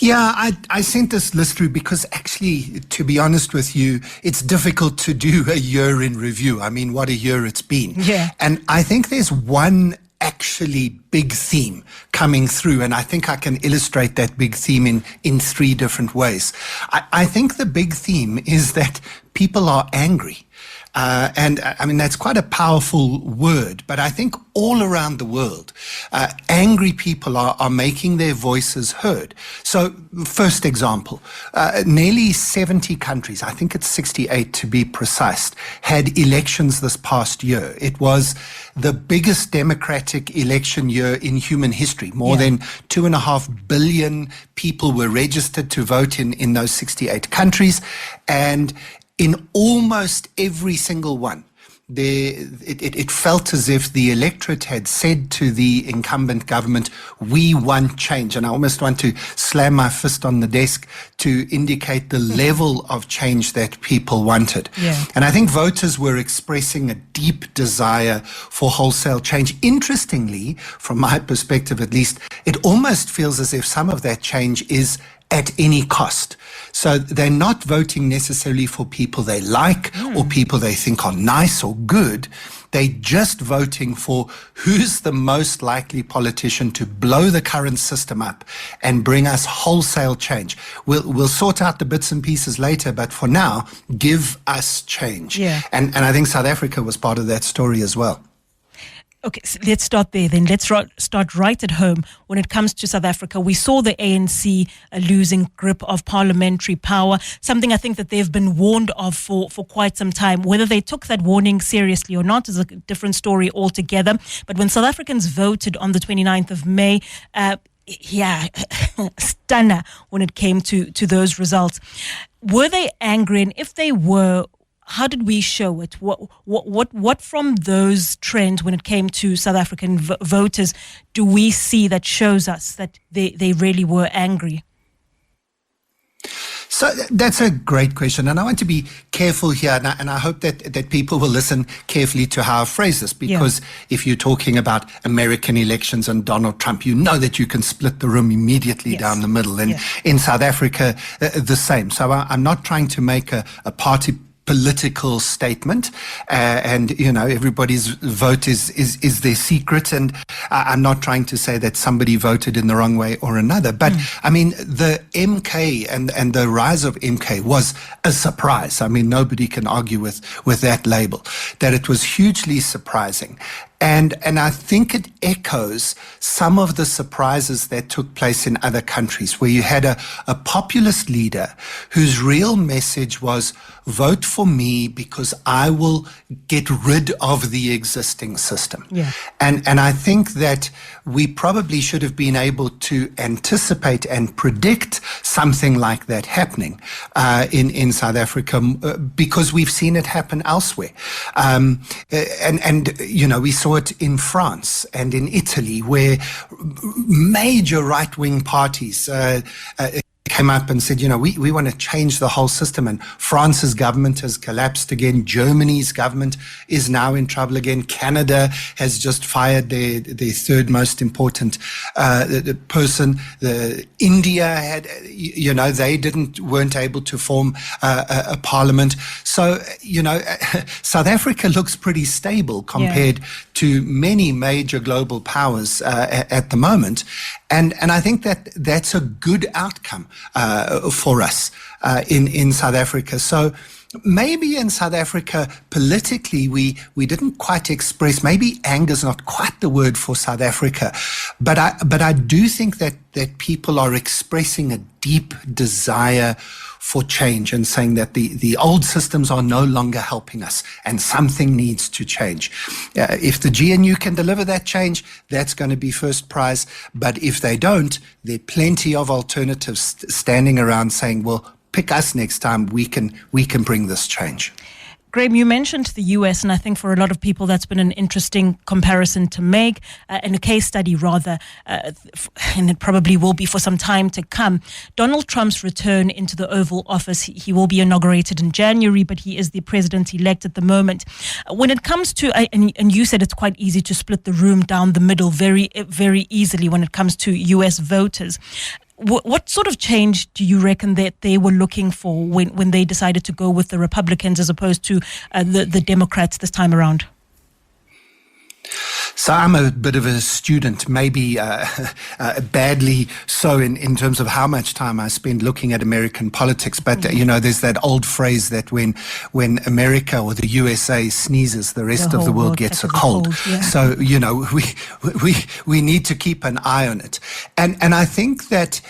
Yeah, I sent this list through because actually, to be honest with you, it's difficult to do a year in review. I mean, what a year it's been. Yeah. And I think there's one actually big theme coming through, and I think I can illustrate that big theme in three different ways. I think the big theme is that people are angry. And I mean, that's quite a powerful word, but I think all around the world, angry people are making their voices heard. So, first example, nearly 70 countries, I think it's 68 to be precise, had elections this past year. It was the biggest democratic election year in human history. More than 2.5 billion people were registered to vote in those 68 countries. And in almost every single one, it felt as if the electorate had said to the incumbent government, we want change. And I almost want to slam my fist on the desk to indicate the level of change that people wanted. Yeah. And I think voters were expressing a deep desire for wholesale change. Interestingly, from my perspective at least, it almost feels as if some of that change is at any cost. So they're not voting necessarily for people they like or people they think are nice or good. They're just voting for who's the most likely politician to blow the current system up and bring us wholesale change. We'll sort out the bits and pieces later, but for now, give us change. Yeah. And I think South Africa was part of that story as well. Okay, so let's start there then. Let's start right at home. When it comes to South Africa, we saw the ANC losing grip of parliamentary power, something I think that they've been warned of for quite some time. Whether they took that warning seriously or not is a different story altogether. But when South Africans voted on the 29th of May, stunner when it came to those results. Were they angry? And if they were, how did we show it? What from those trends when it came to South African voters do we see that shows us that they really were angry? So that's a great question, and I want to be careful here, and I hope that people will listen carefully to how I phrase this, because if you're talking about American elections and Donald Trump, you know that you can split the room immediately down the middle, and in South Africa, the same. So I'm not trying to make a party political statement, and everybody's vote is their secret, and I'm not trying to say that somebody voted in the wrong way or another, but I mean the MK and the rise of MK was a surprise. I mean, nobody can argue with that label, that it was hugely surprising. And I think it echoes some of the surprises that took place in other countries, where you had a populist leader whose real message was, vote for me because I will get rid of the existing system. And I think that we probably should have been able to anticipate and predict something like that happening in South Africa, because we've seen it happen elsewhere. And we saw it in France and in Italy, where major right-wing parties came up and said, we want to change the whole system. And France's government has collapsed again. Germany's government is now in trouble again. Canada has just fired their third most important person. India had, they weren't able to form a parliament. So, South Africa looks pretty stable compared to many major global powers at the moment. And I think that's a good outcome for us in South Africa. So maybe in South Africa, politically, we didn't quite express, maybe anger is not quite the word for South Africa, but I do think that people are expressing a deep desire for change and saying that the old systems are no longer helping us and something needs to change. If the GNU can deliver that change, that's going to be first prize. But if they don't, there are plenty of alternatives standing around saying, well, pick us next time, we can bring this change. Graham, you mentioned the US, and I think for a lot of people that's been an interesting comparison to make, and a case study rather, and it probably will be for some time to come. Donald Trump's return into the Oval Office, he will be inaugurated in January, but he is the president-elect at the moment. When it comes to, and you said it's quite easy to split the room down the middle very, very easily when it comes to US voters. What sort of change do you reckon that they were looking for when they decided to go with the Republicans as opposed to the Democrats this time around? So I'm a bit of a student, maybe badly so in terms of how much time I spend looking at American politics. But, there's that old phrase that when America or the USA sneezes, the rest of the world gets a cold. So, we need to keep an eye on it. And I think that,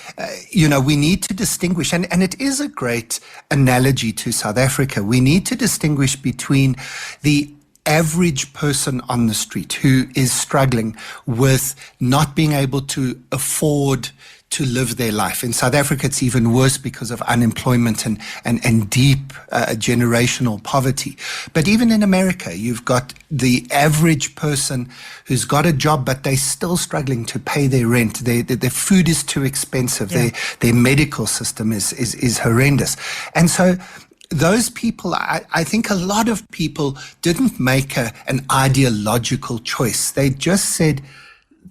we need to distinguish, and it is a great analogy to South Africa. We need to distinguish between the average person on the street who is struggling with not being able to afford to live their life. In South Africa, it's even worse because of unemployment and deep generational poverty. But even in America, you've got the average person who's got a job, but they're still struggling to pay their rent. Their food is too expensive. Their medical system is horrendous. And so those people, I think a lot of people didn't make an ideological choice. They just said,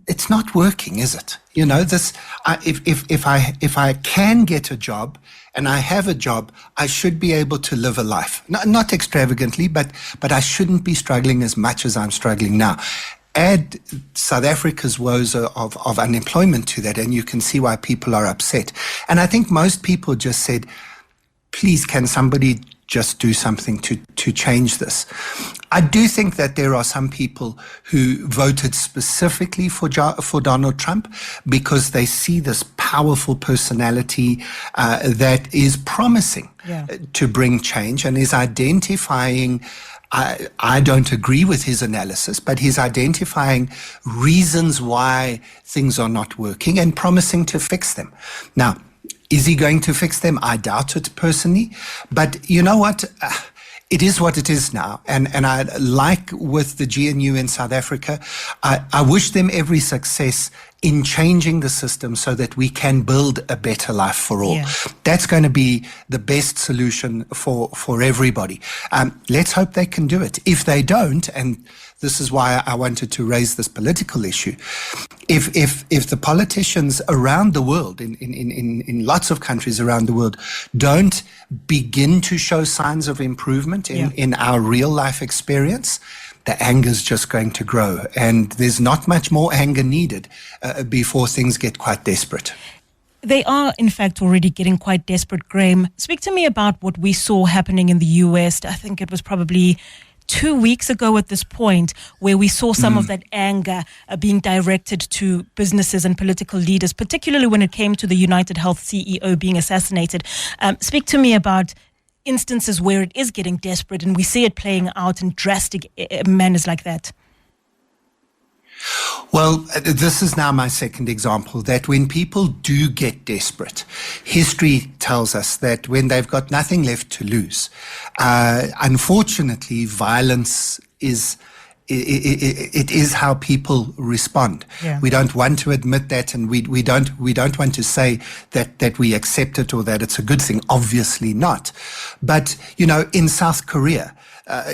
it's not working, is it? If I can get a job and I have a job, I should be able to live a life. Not extravagantly, but I shouldn't be struggling as much as I'm struggling now. Add South Africa's woes of unemployment to that, and you can see why people are upset. And I think most people just said, please, can somebody just do something to change this? I do think that there are some people who voted specifically for Donald Trump because they see this powerful personality that is promising to bring change and is identifying I don't agree with his analysis, but he's identifying reasons why things are not working and promising to fix them. Now, is he going to fix them? I doubt it personally. But you know what? It is what it is now. And I like with the GNU in South Africa, I wish them every success in changing the system so that we can build a better life for all. Yeah. That's going to be the best solution for everybody. Let's hope they can do it. If they don't, and this is why I wanted to raise this political issue, if the politicians around the world, in lots of countries around the world, don't begin to show signs of improvement in our real life experience, the anger is just going to grow. And there's not much more anger needed before things get quite desperate. They are, in fact, already getting quite desperate, Graham. Speak to me about what we saw happening in the US. I think it was probably 2 weeks ago at this point, where we saw some of that anger being directed to businesses and political leaders, particularly when it came to the United Health CEO being assassinated. Speak to me about instances where it is getting desperate and we see it playing out in drastic manners like that. Well, this is now my second example, that when people do get desperate, history tells us that when they've got nothing left to lose, unfortunately, violence is it is how people respond. Yeah. We don't want to admit that, and we don't want to say that we accept it or that it's a good thing. Obviously not. But, in South Korea,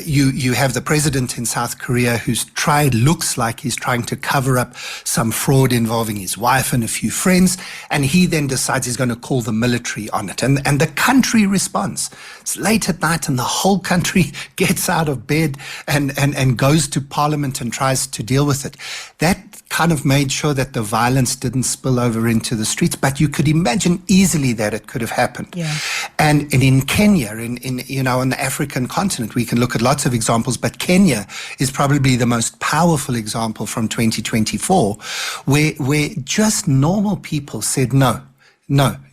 you have the president in South Korea who's looks like he's trying to cover up some fraud involving his wife and a few friends, and he then decides he's going to call the military on it. And the country responds. It's late at night and the whole country gets out of bed and goes to parliament and tries to deal with it. That kind of made sure that the violence didn't spill over into the streets, but you could imagine easily that it could have happened. Yeah. And in Kenya, on the African continent, we can look at lots of examples, but Kenya is probably the most powerful example from 2024, where just normal people said, no,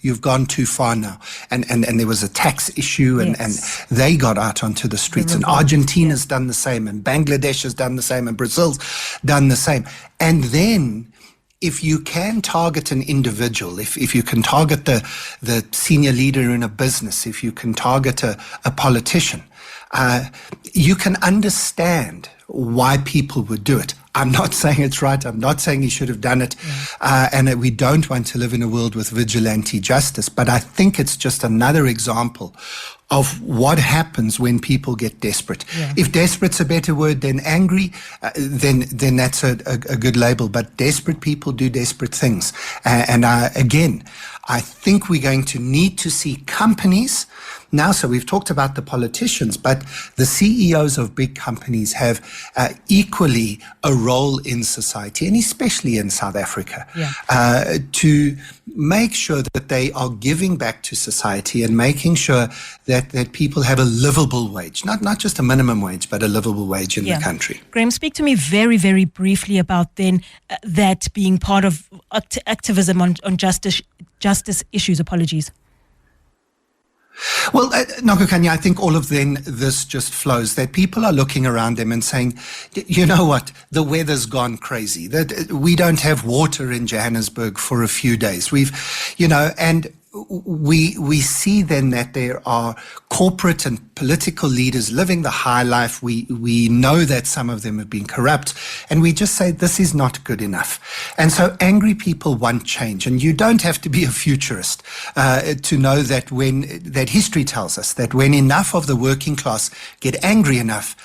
you've gone too far now. And there was a tax issue, and they got out onto the streets. And Argentina's done the same, and Bangladesh has done the same, and Brazil's done the same. And then if you can target an individual, if you can target the senior leader in a business, if you can target a politician, you can understand why people would do it. I'm not saying it's right. I'm not saying he should have done it. And we don't want to live in a world with vigilante justice. But I think it's just another example of what happens when people get desperate. Yeah. If desperate's a better word than angry, then that's a good label. But desperate people do desperate things. And again, I think we're going to need to see companies now. So we've talked about the politicians, but the CEOs of big companies have equally a role in society, and especially in South Africa, to make sure that they are giving back to society and making sure that people have a livable wage, not just a minimum wage, but a livable wage in the country. Graham, speak to me very, very briefly about then that being part of activism on justice issues. Apologies. Well, Nokokanya, I think all of this just flows, that people are looking around them and saying, you know what, the weather's gone crazy, that we don't have water in Johannesburg for a few days. And we see then that there are corporate and political leaders living the high life. We know that some of them have been corrupt, and we just say this is not good enough. And so angry people want change, and you don't have to be a futurist to know that history tells us that when enough of the working class get angry enough,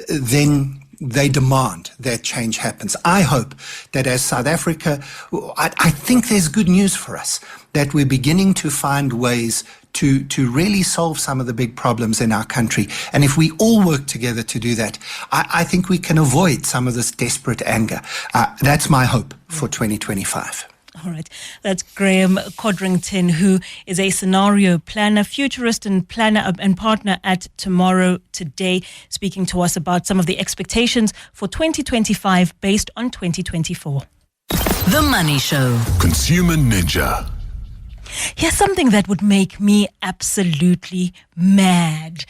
then they demand that change happens. I hope that as South Africa, I think there's good news for us, that we're beginning to find ways to really solve some of the big problems in our country. And if we all work together to do that, I think we can avoid some of this desperate anger. That's my hope for 2025. All right. That's Graham Codrington, who is a scenario planner, futurist and planner and partner at Tomorrow Today, speaking to us about some of the expectations for 2025 based on 2024. The Money Show. Consumer Ninja. Here's something that would make me absolutely mad,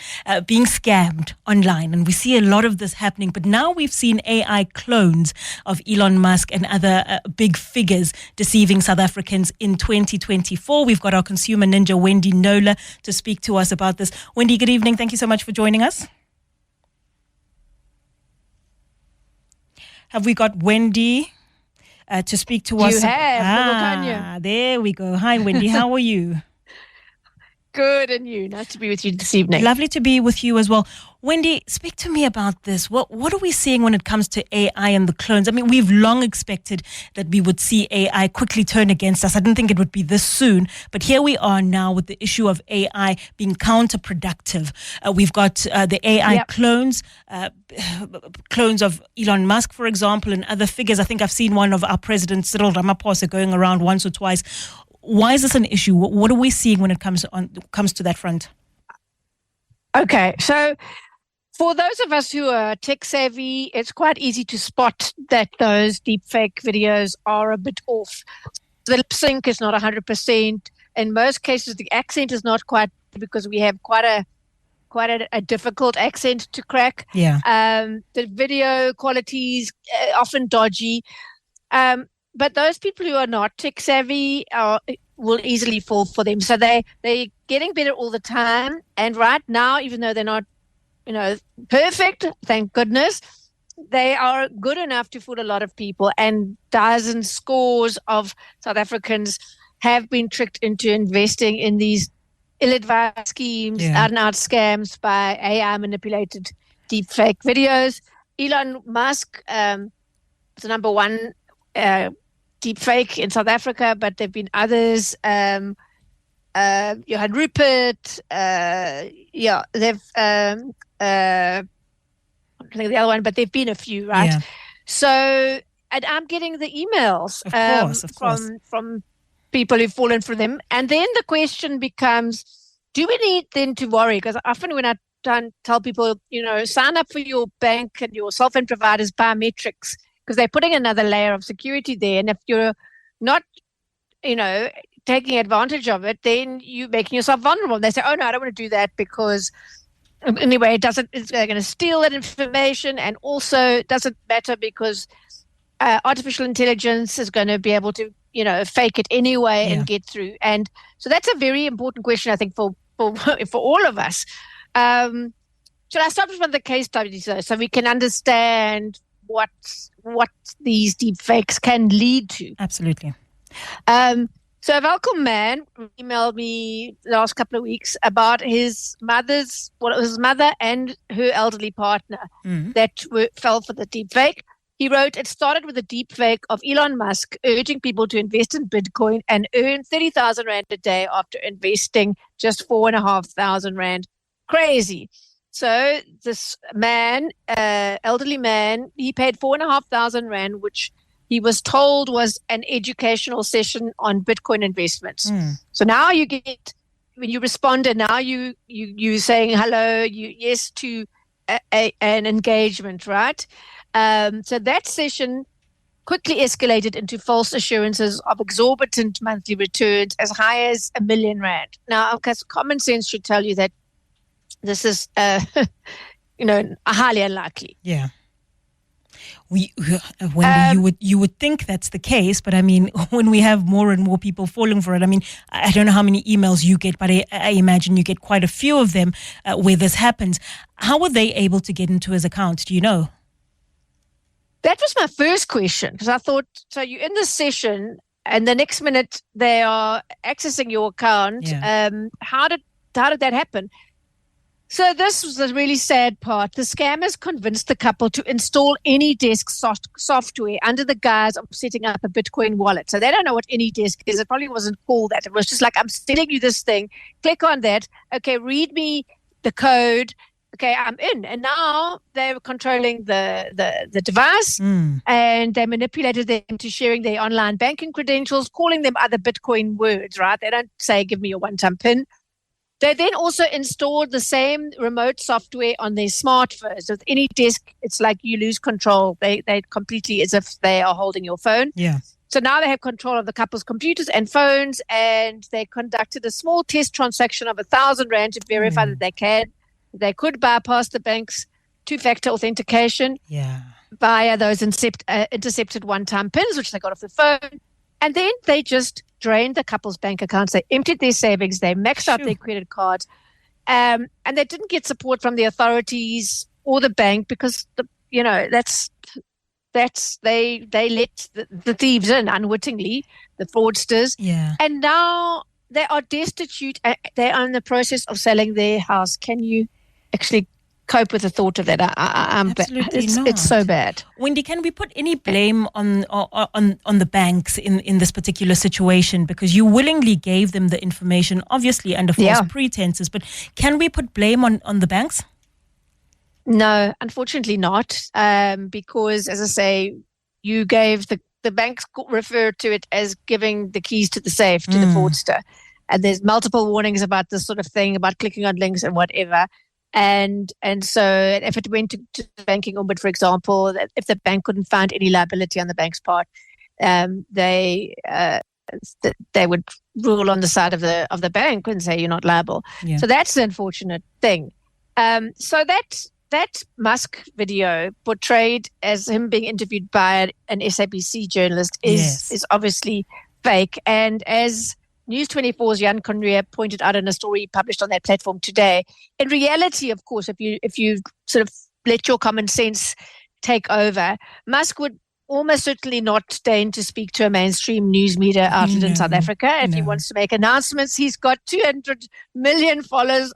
being scammed online. And we see a lot of this happening. But now we've seen AI clones of Elon Musk and other big figures deceiving South Africans in 2024. We've got our consumer ninja, Wendy Nola, to speak to us about this. Wendy, good evening. Thank you so much for joining us. Have we got Wendy to speak to us? You have. There we go. Hi, Wendy. How are you? Good, and you? Nice to be with you this evening. Lovely to be with you as well. Wendy, speak to me about this. What are we seeing when it comes to AI and the clones? I mean, we've long expected that we would see AI quickly turn against us. I didn't think it would be this soon, but here we are now with the issue of AI being counterproductive. We've got the AI clones of Elon Musk, for example, and other figures. I think I've seen one of our president, Cyril Ramaphosa, going around once or twice. Why is this an issue? What are we seeing when it comes to that front? Okay, so for those of us who are tech savvy, it's quite easy to spot that those deepfake videos are a bit off. The lip sync is not 100%. In most cases, the accent is not quite, because we have quite a difficult accent to crack. Yeah. The video quality is often dodgy. But those people who are not tech savvy will easily fall for them. So they're getting better all the time. And right now, even though they're not, perfect, thank goodness, they are good enough to fool a lot of people. And scores of South Africans have been tricked into investing in these ill-advised schemes, out-and-out scams by AI manipulated deepfake videos. Elon Musk is the number one deepfake in South Africa, but there have been others. Johan Rupert, they've I'm trying to think of the other one, but there've been a few, right? Yeah. So, and I'm getting the emails of course. from people who've fallen for them, and then the question becomes: do we need then to worry? Because often when I tell people, sign up for your bank and your cell phone provider's biometrics, because they're putting another layer of security there. And if you're not, taking advantage of it, then you're making yourself vulnerable. And they say, oh, no, I don't want to do that because, anyway, it's going to steal that information. And also it doesn't matter because artificial intelligence is going to be able to, fake it anyway and get through. And so that's a very important question, I think, for all of us. Shall I start with one of the case studies, though, so we can understand what these deepfakes can lead to? Absolutely. So a welcome man emailed me the last couple of weeks about his mother and her elderly partner that fell for the deepfake. He wrote, it started with a deepfake of Elon Musk urging people to invest in Bitcoin and earn 30,000 Rand a day after investing just 4,500 Rand. Crazy. So this man, elderly man, he paid 4,500 Rand, which he was told was an educational session on Bitcoin investments. So now you get, when you respond, and now you saying hello, yes to an engagement, right? So that session quickly escalated into false assurances of exorbitant monthly returns as high as 1 million Rand. Now, because common sense should tell you that this is, highly unlikely. Yeah. Wendy, you would think that's the case, but I mean, when we have more and more people falling for it, I mean, I don't know how many emails you get, but I imagine you get quite a few of them where this happens. How were they able to get into his account? Do you know? That was my first question, because I thought, so you're in this session and the next minute they are accessing your account. Yeah. How did that happen? So this was the really sad part. The scammers convinced the couple to install AnyDesk software under the guise of setting up a Bitcoin wallet. So they don't know what AnyDesk is. It probably wasn't called that. It was just like, I'm selling you this thing. Click on that. Okay, read me the code. Okay, I'm in. And now they're controlling the device and they manipulated them into sharing their online banking credentials, calling them other Bitcoin words, right? They don't say, give me your one-time PIN. They then also installed the same remote software on their smartphones. With AnyDesk, it's like you lose control. They completely, as if they are holding your phone. Yeah. So now they have control of the couple's computers and phones, and they conducted a small test transaction of 1,000 rand to verify that they could bypass the bank's two-factor authentication via those intercepted one-time pins, which they got off the phone. And then they just drained the couple's bank accounts. They emptied their savings. They maxed out their credit cards. And they didn't get support from the authorities or the bank because, they let the thieves in unwittingly, the fraudsters. Yeah. And now they are destitute. They are in the process of selling their house. Can you actually cope with the thought of that? Absolutely not. It's so bad. Wendy, can we put any blame on the banks in this particular situation? Because you willingly gave them the information, obviously under false pretenses, but can we put blame on the banks? No, unfortunately not. Because, as I say, you gave the banks refer to it as giving the keys to the safe to the fraudster. And there's multiple warnings about this sort of thing, about clicking on links and whatever. And so if it went to the banking ombudsman, for example, if the bank couldn't find any liability on the bank's part, they would rule on the side of the bank and say you're not liable. Yeah. So that's the unfortunate thing. So that Musk video portrayed as him being interviewed by an SABC journalist is obviously fake. And as News 24's Jan Conrea pointed out in a story published on that platform today, in reality, of course, if you sort of let your common sense take over, Musk would almost certainly not deign to speak to a mainstream news media outlet in South Africa. If he wants to make announcements, he's got 200 million followers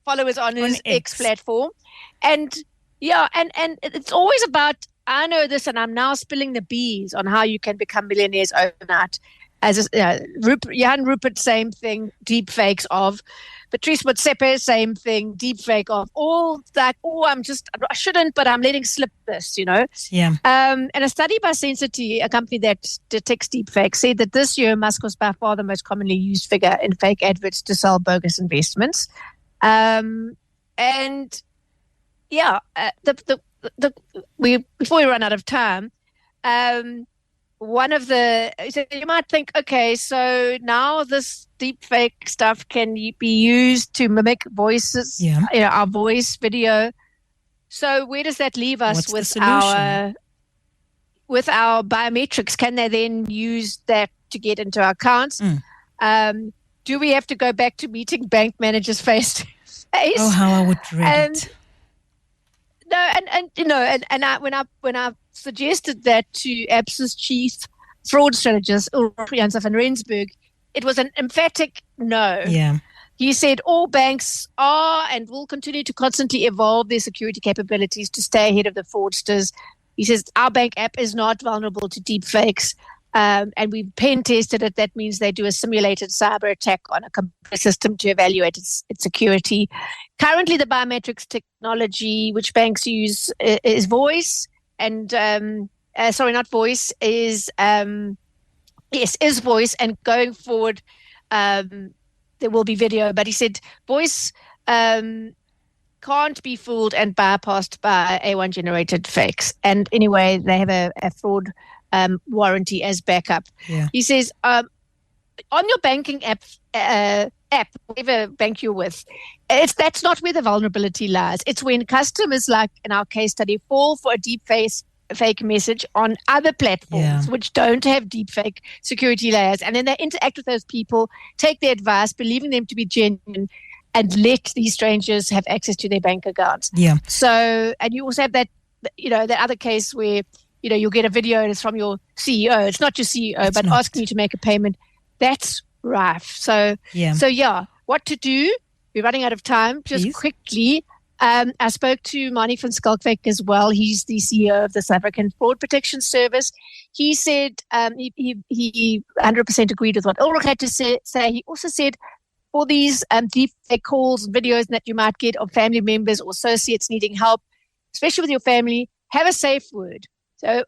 on his X platform. And it's always about, I know this and I'm now spilling the bees on how you can become millionaires overnight. As Jan Rupert, same thing, deep fakes of. Patrice Motsepe, same thing, deep fake of. All that, I shouldn't, but I'm letting slip this, Yeah. And a study by Sensity, a company that detects deep fakes, said that this year Musk was by far the most commonly used figure in fake adverts to sell bogus investments. Before we run out of time, so you might think, okay, so now this deep fake stuff can be used to mimic voices, our voice, video. So where does that leave us with our biometrics? Can they then use that to get into our accounts? Do we have to go back to meeting bank managers face to face? Oh, how I would dread it. No, when I suggested that to ABSA's chief fraud strategist, Ulrich van Rensburg, it was an emphatic no. Yeah. He said all banks are and will continue to constantly evolve their security capabilities to stay ahead of the fraudsters. He says our bank app is not vulnerable to deep fakes. And we pen tested it. That means they do a simulated cyber attack on a computer system to evaluate its security. Currently, the biometrics technology which banks use is voice, and not voice, is voice. And going forward, there will be video. But he said voice can't be fooled and bypassed by A1 generated fakes. And anyway, they have a fraud warranty as backup. Yeah. He says on your banking app, whatever bank you're with, that's not where the vulnerability lies. It's when customers, like in our case study, fall for a deep fake message on other platforms which don't have deep fake security layers, and then they interact with those people, take their advice, believing them to be genuine, and let these strangers have access to their bank accounts. Yeah. So, and you also have that other case where you'll get a video and it's from your CEO. It's not your CEO, but asking you to make a payment. That's rife. So what to do? We're running out of time. Just quickly, I spoke to Mani van Skalkwyk as well. He's the CEO of the South African Fraud Protection Service. He said he 100% agreed with what Ulrich had to say. He also said for these deep fake calls, videos that you might get of family members or associates needing help, especially with your family, have a safe word. So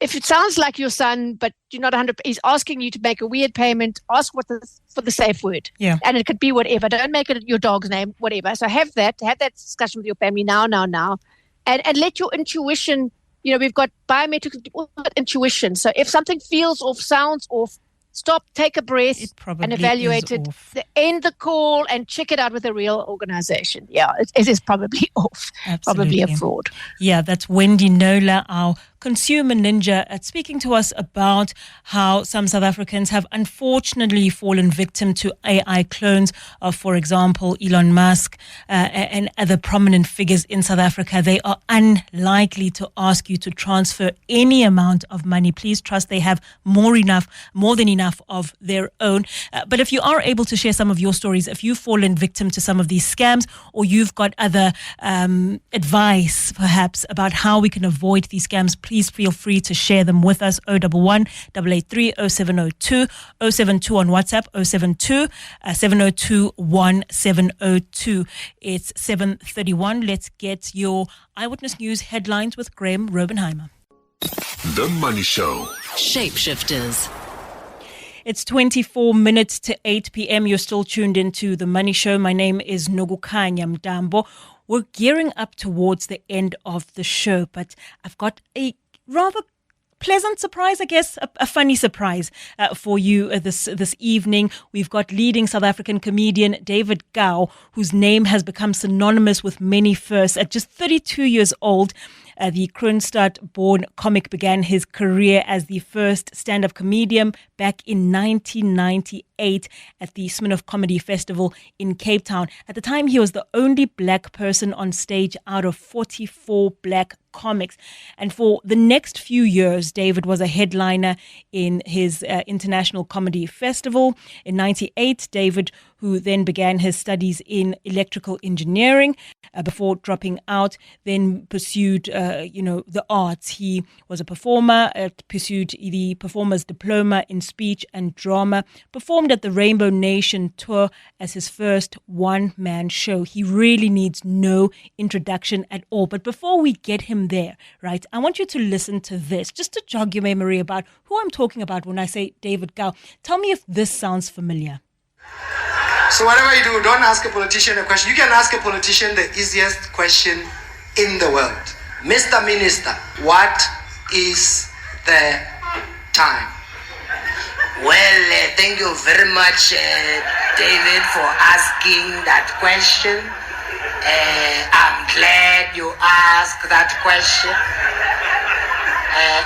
if it sounds like your son, but you're not 100%, he's asking you to make a weird payment, ask for the safe word. Yeah. And it could be whatever. Don't make it your dog's name, whatever. So have that discussion with your family now. And let your intuition we've got biometrics, we've got intuition. So if something feels off, sounds off, stop, take a breath, and evaluate it. End the call and check it out with a real organization. Yeah, it is probably off. Absolutely. Probably a fraud. Yeah, that's Wendy Nola, our consumer ninja, speaking to us about how some South Africans have unfortunately fallen victim to AI clones of, for example, Elon Musk and other prominent figures in South Africa. They are unlikely to ask you to transfer any amount of money. Please trust they have more than enough of their own. But if you are able to share some of your stories, if you've fallen victim to some of these scams, or you've got other advice perhaps about how we can avoid these scams, please feel free to share them with us. 011 883 0702 072 on WhatsApp 072 702 1702. It's 7:31. Let's get your Eyewitness News headlines with Graham Robenheimer. The Money Show. Shapeshifters. It's 24 minutes to 8 p.m. You're still tuned into The Money Show. My name is Nogukanya Mdambo. We're gearing up towards the end of the show, but I've got a rather pleasant surprise, I guess, a funny surprise for you this evening. We've got leading South African comedian David Gao, whose name has become synonymous with many firsts. At just 32 years old, the Kroonstad-born comic began his career as the first stand-up comedian back in 1998 at the Steinhoff Comedy Festival in Cape Town. At the time, he was the only black person on stage out of 44 black comics. And for the next few years, David was a headliner in his International Comedy Festival. In 98, David, who then began his studies in electrical engineering before dropping out, then pursued, the arts. He was a performer, pursued the Performer's Diploma in Speech and Drama, performed at the Rainbow Nation Tour as his first one-man show. He really needs no introduction at all. But before we get him there, right, I want you to listen to this, just to jog your memory about who I'm talking about when I say David Gao. Tell me if this sounds familiar. So whatever you do, don't ask a politician a question. You can ask a politician the easiest question in the world. Mr. Minister, what is the time? Well, thank you very much, David, for asking that question. I'm glad you asked that question.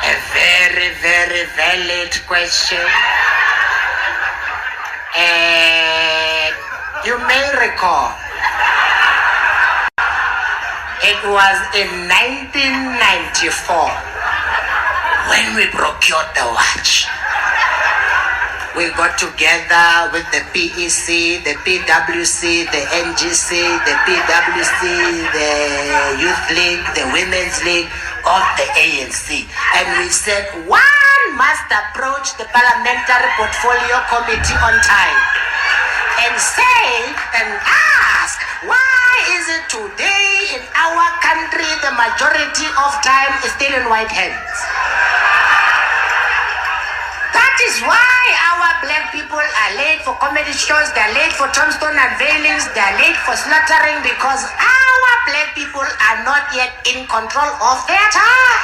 A very, very valid question. You may recall, it was in 1994 when we procured the watch. We got together with the PEC, the PwC, the NGC, the PwC, the Youth League, the Women's League of the ANC. And we said, one must approach the Parliamentary Portfolio Committee on time and say and ask, why is it today in our country the majority of time is still in white hands? That is why our black people are late for comedy shows, they're late for tombstone unveilings, they're late for slaughtering, because our black people are not yet in control of their time.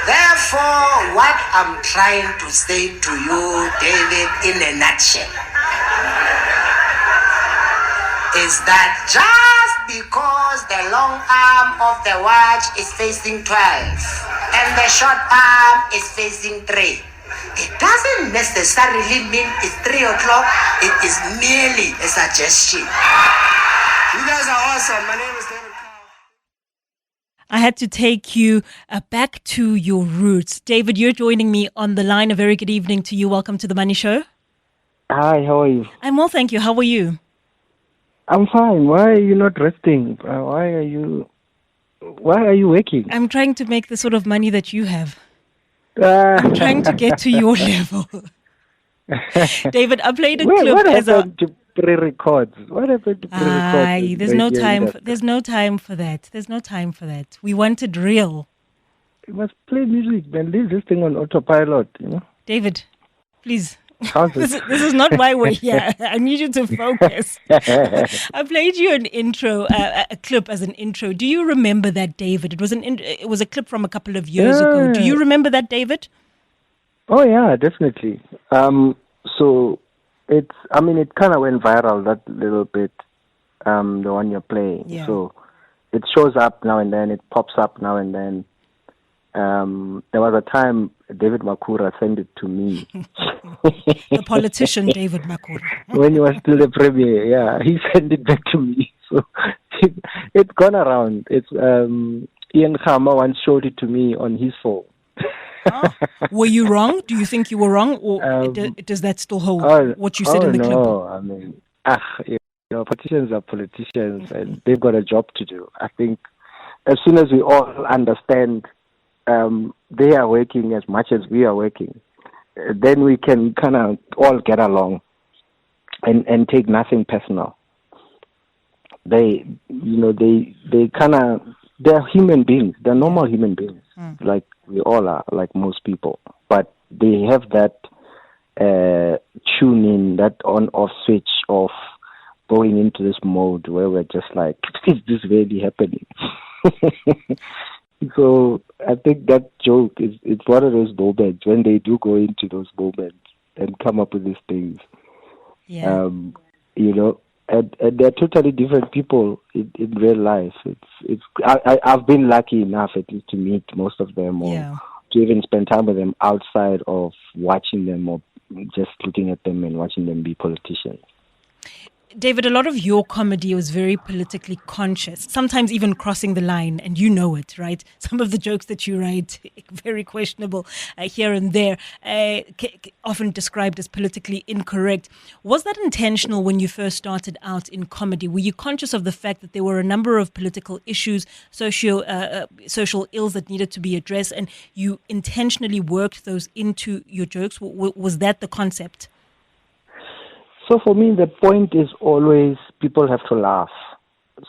Therefore, what I'm trying to say to you, David, in a nutshell, is that just because the long arm of the watch is facing 12 and the short arm is facing 3, it doesn't necessarily mean it's 3 o'clock. It is merely a suggestion. You guys are awesome. My name is David. I had to take you back to your roots. David, you're joining me on the line. A very good evening to you. Welcome to The Money Show. Hi, how are you? I'm well, thank you. How are you? I'm fine. Why are you not resting? Why are you working? I'm trying to make the sort of money that you have. I'm trying to get to your level. David, I played a clip what as happened to pre-records? What happened to pre-records? There's no time. There's no time for that. There's no time for that. We wanted real. You must play music and leave this thing on autopilot, David, please. How's This is not my way here. I need you to focus. I played you an intro, a clip as an intro. Do you remember that, David? It was a clip from a couple of years ago. Do you remember that, David? Oh yeah, definitely. So it kind of went viral, that little bit, the one you're playing. Yeah. So it shows up now and then, it pops up now and then. There was a time David Makura sent it to me. The politician David Makura. When he was still the premier, yeah, he sent it back to me. So it's gone around. It's Ian Khama once showed it to me on his phone. Were you wrong? Do you think you were wrong, or does that still hold? What you said in the clip? No, I mean, politicians are politicians, and they've got a job to do. I think as soon as we all understand they are working as much as we are working, then we can kind of all get along and take nothing personal. They're human beings. They're normal human beings, like we all are, like most people. But they have that tune in, that on-off switch of going into this mode where we're just like, is this really happening? So I think that joke it's one of those moments when they do go into those moments and come up with these things. Yeah. And they're totally different people in real life. I've been lucky enough at least to meet most of them, or to even spend time with them outside of watching them or just looking at them and watching them be politicians. David, a lot of your comedy was very politically conscious, sometimes even crossing the line, and you know it, right? Some of the jokes that you write, very questionable here and there, often described as politically incorrect. Was that intentional when you first started out in comedy? Were you conscious of the fact that there were a number of political issues, social ills that needed to be addressed, and you intentionally worked those into your jokes? Was that the concept? So for me, the point is always people have to laugh.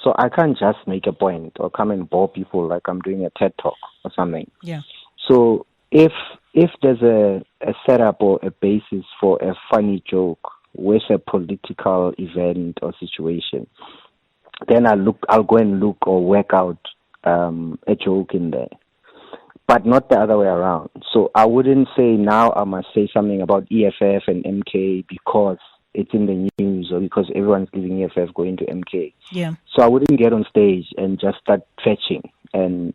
So I can't just make a point or come and bore people like I'm doing a TED Talk or something. Yeah. So if there's a setup or a basis for a funny joke with a political event or situation, then I'll go and look or work out a joke in there. But not the other way around. So I wouldn't say now I must say something about EFF and MK because it's in the news or because everyone's leaving EFF going to MK. Yeah. So I wouldn't get on stage and just start fetching and,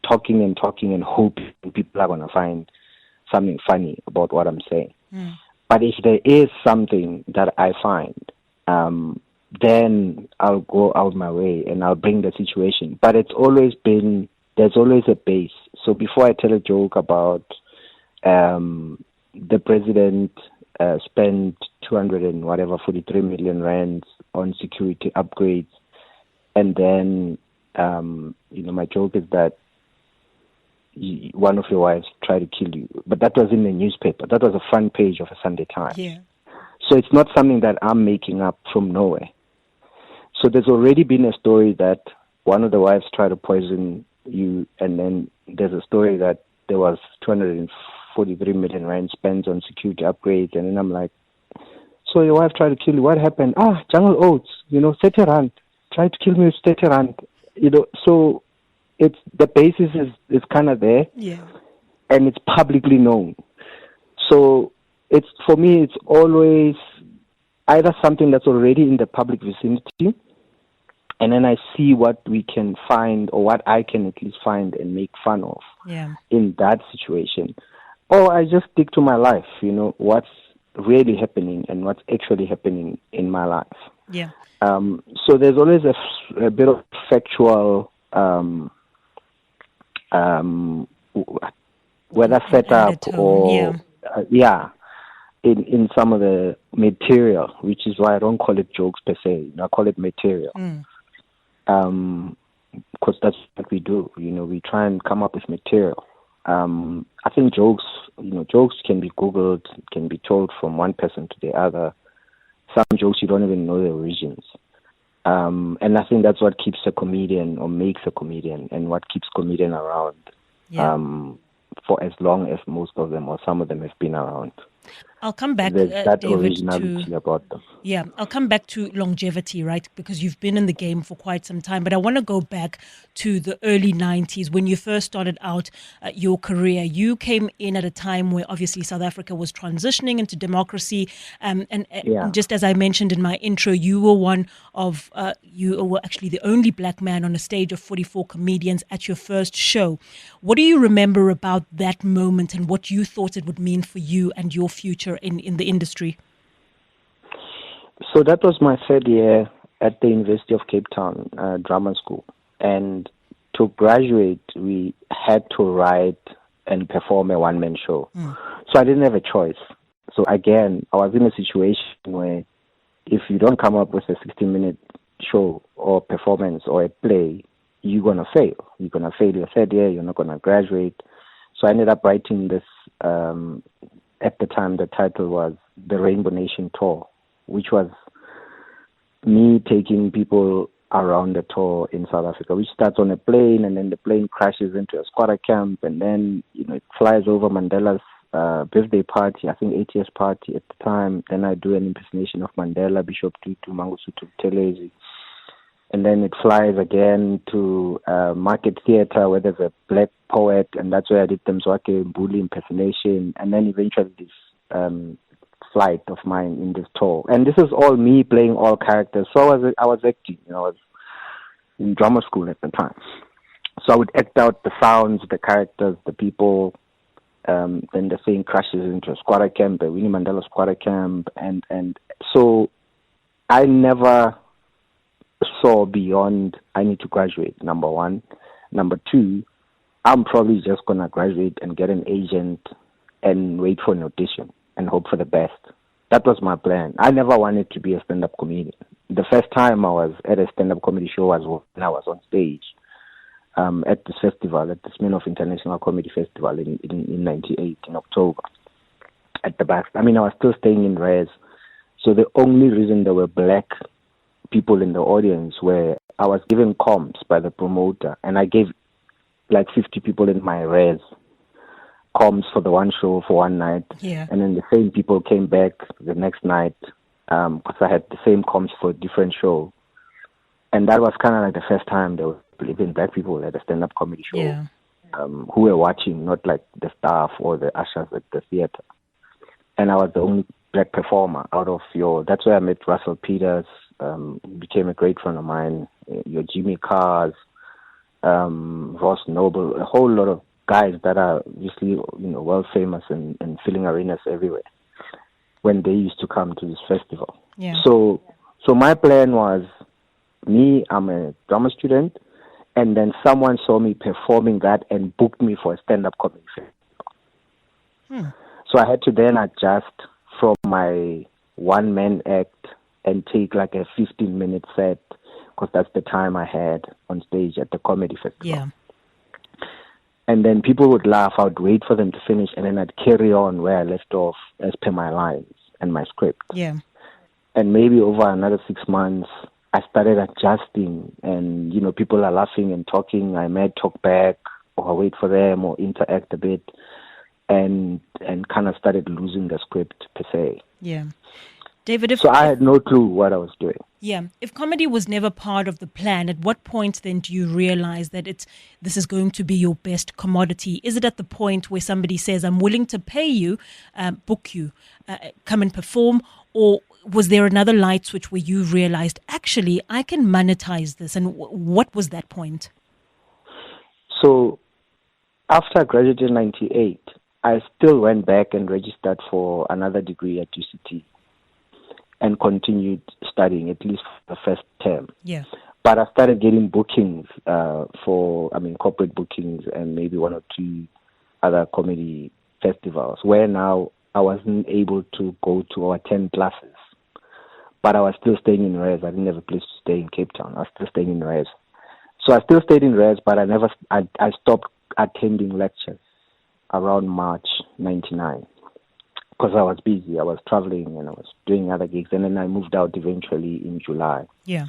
talking and hoping people are going to find something funny about what I'm saying. But if there is something that I find, then I'll go out my way and I'll bring the situation. But there's always a base. So before I tell a joke about the president spent 43 million rands on security upgrades, and then my joke is that one of your wives tried to kill you, but that was in the newspaper. That was the front page of a Sunday Times. Yeah. So it's not something that I'm making up from nowhere. So there's already been a story that one of the wives tried to poison you, and then there's a story that there was 243 million rand spent on security upgrades, and then I'm like, so your wife tried to kill you, what happened? Jungle Oats, 30 rand, tried to kill me with 30 rand, so it's the basis is kind of there, and it's publicly known. So it's, for me, it's always either something that's already in the public vicinity, and then I see what we can find or what I can at least find and make fun of in that situation. Or I just stick to my life, what's really happening and what's actually happening in my life. Yeah. So there's always a bit of factual, whether setup or, in some of the material, which is why I don't call it jokes per se. I call it material. Because that's what we do. We try and come up with material. I think jokes can be Googled, can be told from one person to the other. Some jokes you don't even know the origins. And I think that's what keeps a comedian or makes a comedian and what keeps comedian around for as long as most of them or some of them have been around. I'll come back, There's that David, originality about them. Yeah, I'll come back to longevity, right? Because you've been in the game for quite some time. But I want to go back to the early 90s when you first started out your career. You came in at a time where obviously South Africa was transitioning into democracy. And just as I mentioned in my intro, you were you were actually the only black man on a stage of 44 comedians at your first show. What do you remember about that moment and what you thought it would mean for you and your future in the industry? So that was my third year at the University of Cape Town drama school. And to graduate, we had to write and perform a one-man show. So I didn't have a choice. So again, I was in a situation where if you don't come up with a 60-minute show or performance or a play, you're going to fail. You're going to fail your third year. You're not going to graduate. So I ended up writing this. At the time, the title was The Rainbow Nation Tour, which was me taking people around the tour in South Africa, which starts on a plane, and then the plane crashes into a squatter camp, and then it flies over Mandela's birthday party, I think 80th party at the time. Then I do an impersonation of Mandela, Bishop Tutu, Mangosuthu Buthelezi. And then it flies again to Market Theatre, where there's a black poet, and that's where I did the Mzwake Mbuli impersonation. And then eventually this flight of mine in this tour. And this is all me playing all characters. So I was acting, I was in drama school at the time. So I would act out the sounds, the characters, the people. Then the thing crashes into a squatter camp, a Winnie Mandela squatter camp. And so I never saw beyond I need to graduate, number one. Number two, I'm probably just going to graduate and get an agent and wait for an audition and hope for the best. That was my plan. I never wanted to be a stand-up comedian. The first time I was at a stand-up comedy show was when I was on stage at this festival, at the Steinhoff International Comedy Festival in 98, in October, at the back. I mean, I was still staying in res. So the only reason there were black people in the audience were I was given comps by the promoter, and I gave like 50 people in my res comps for the one show for one night. Yeah. And then the same people came back the next night because I had the same comps for a different show. And that was kind of like the first time there were even black people at a stand-up comedy show who were watching, not like the staff or the ushers at the theater. And I was the only black performer out of that's where I met Russell Peters, became a great friend of mine, your Jimmy Carrs, Ross Noble, a whole lot of guys that are obviously world famous and filling arenas everywhere when they used to come to this festival. Yeah. So my plan was I'm a drama student, and then someone saw me performing that and booked me for a stand-up comedy festival. So I had to then adjust from my one-man act and take like a 15-minute set because that's the time I had on stage at the comedy festival. Yeah. And then people would laugh. I would wait for them to finish, and then I'd carry on where I left off as per my lines and my script. Yeah. And maybe over another 6 months, I started adjusting, and people are laughing and talking. I might talk back, or wait for them, or interact a bit, and kind of started losing the script per se. Yeah. David, so I had no clue what I was doing. Yeah. If comedy was never part of the plan, at what point then do you realize that this is going to be your best commodity? Is it at the point where somebody says, I'm willing to pay you, book you, come and perform? Or was there another light switch where you realized, actually, I can monetize this? And what was that point? So after I graduated in 98, I still went back and registered for another degree at UCT and continued studying, at least for the first term. Yeah. But I started getting bookings corporate bookings and maybe one or two other comedy festivals where now I wasn't able to go to or attend classes. But I was still staying in res. I didn't have a place to stay in Cape Town. I was still staying in res. So I still stayed in res, but I stopped attending lectures around March 99. Because I was busy, I was traveling and I was doing other gigs, and then I moved out eventually in July. Yeah.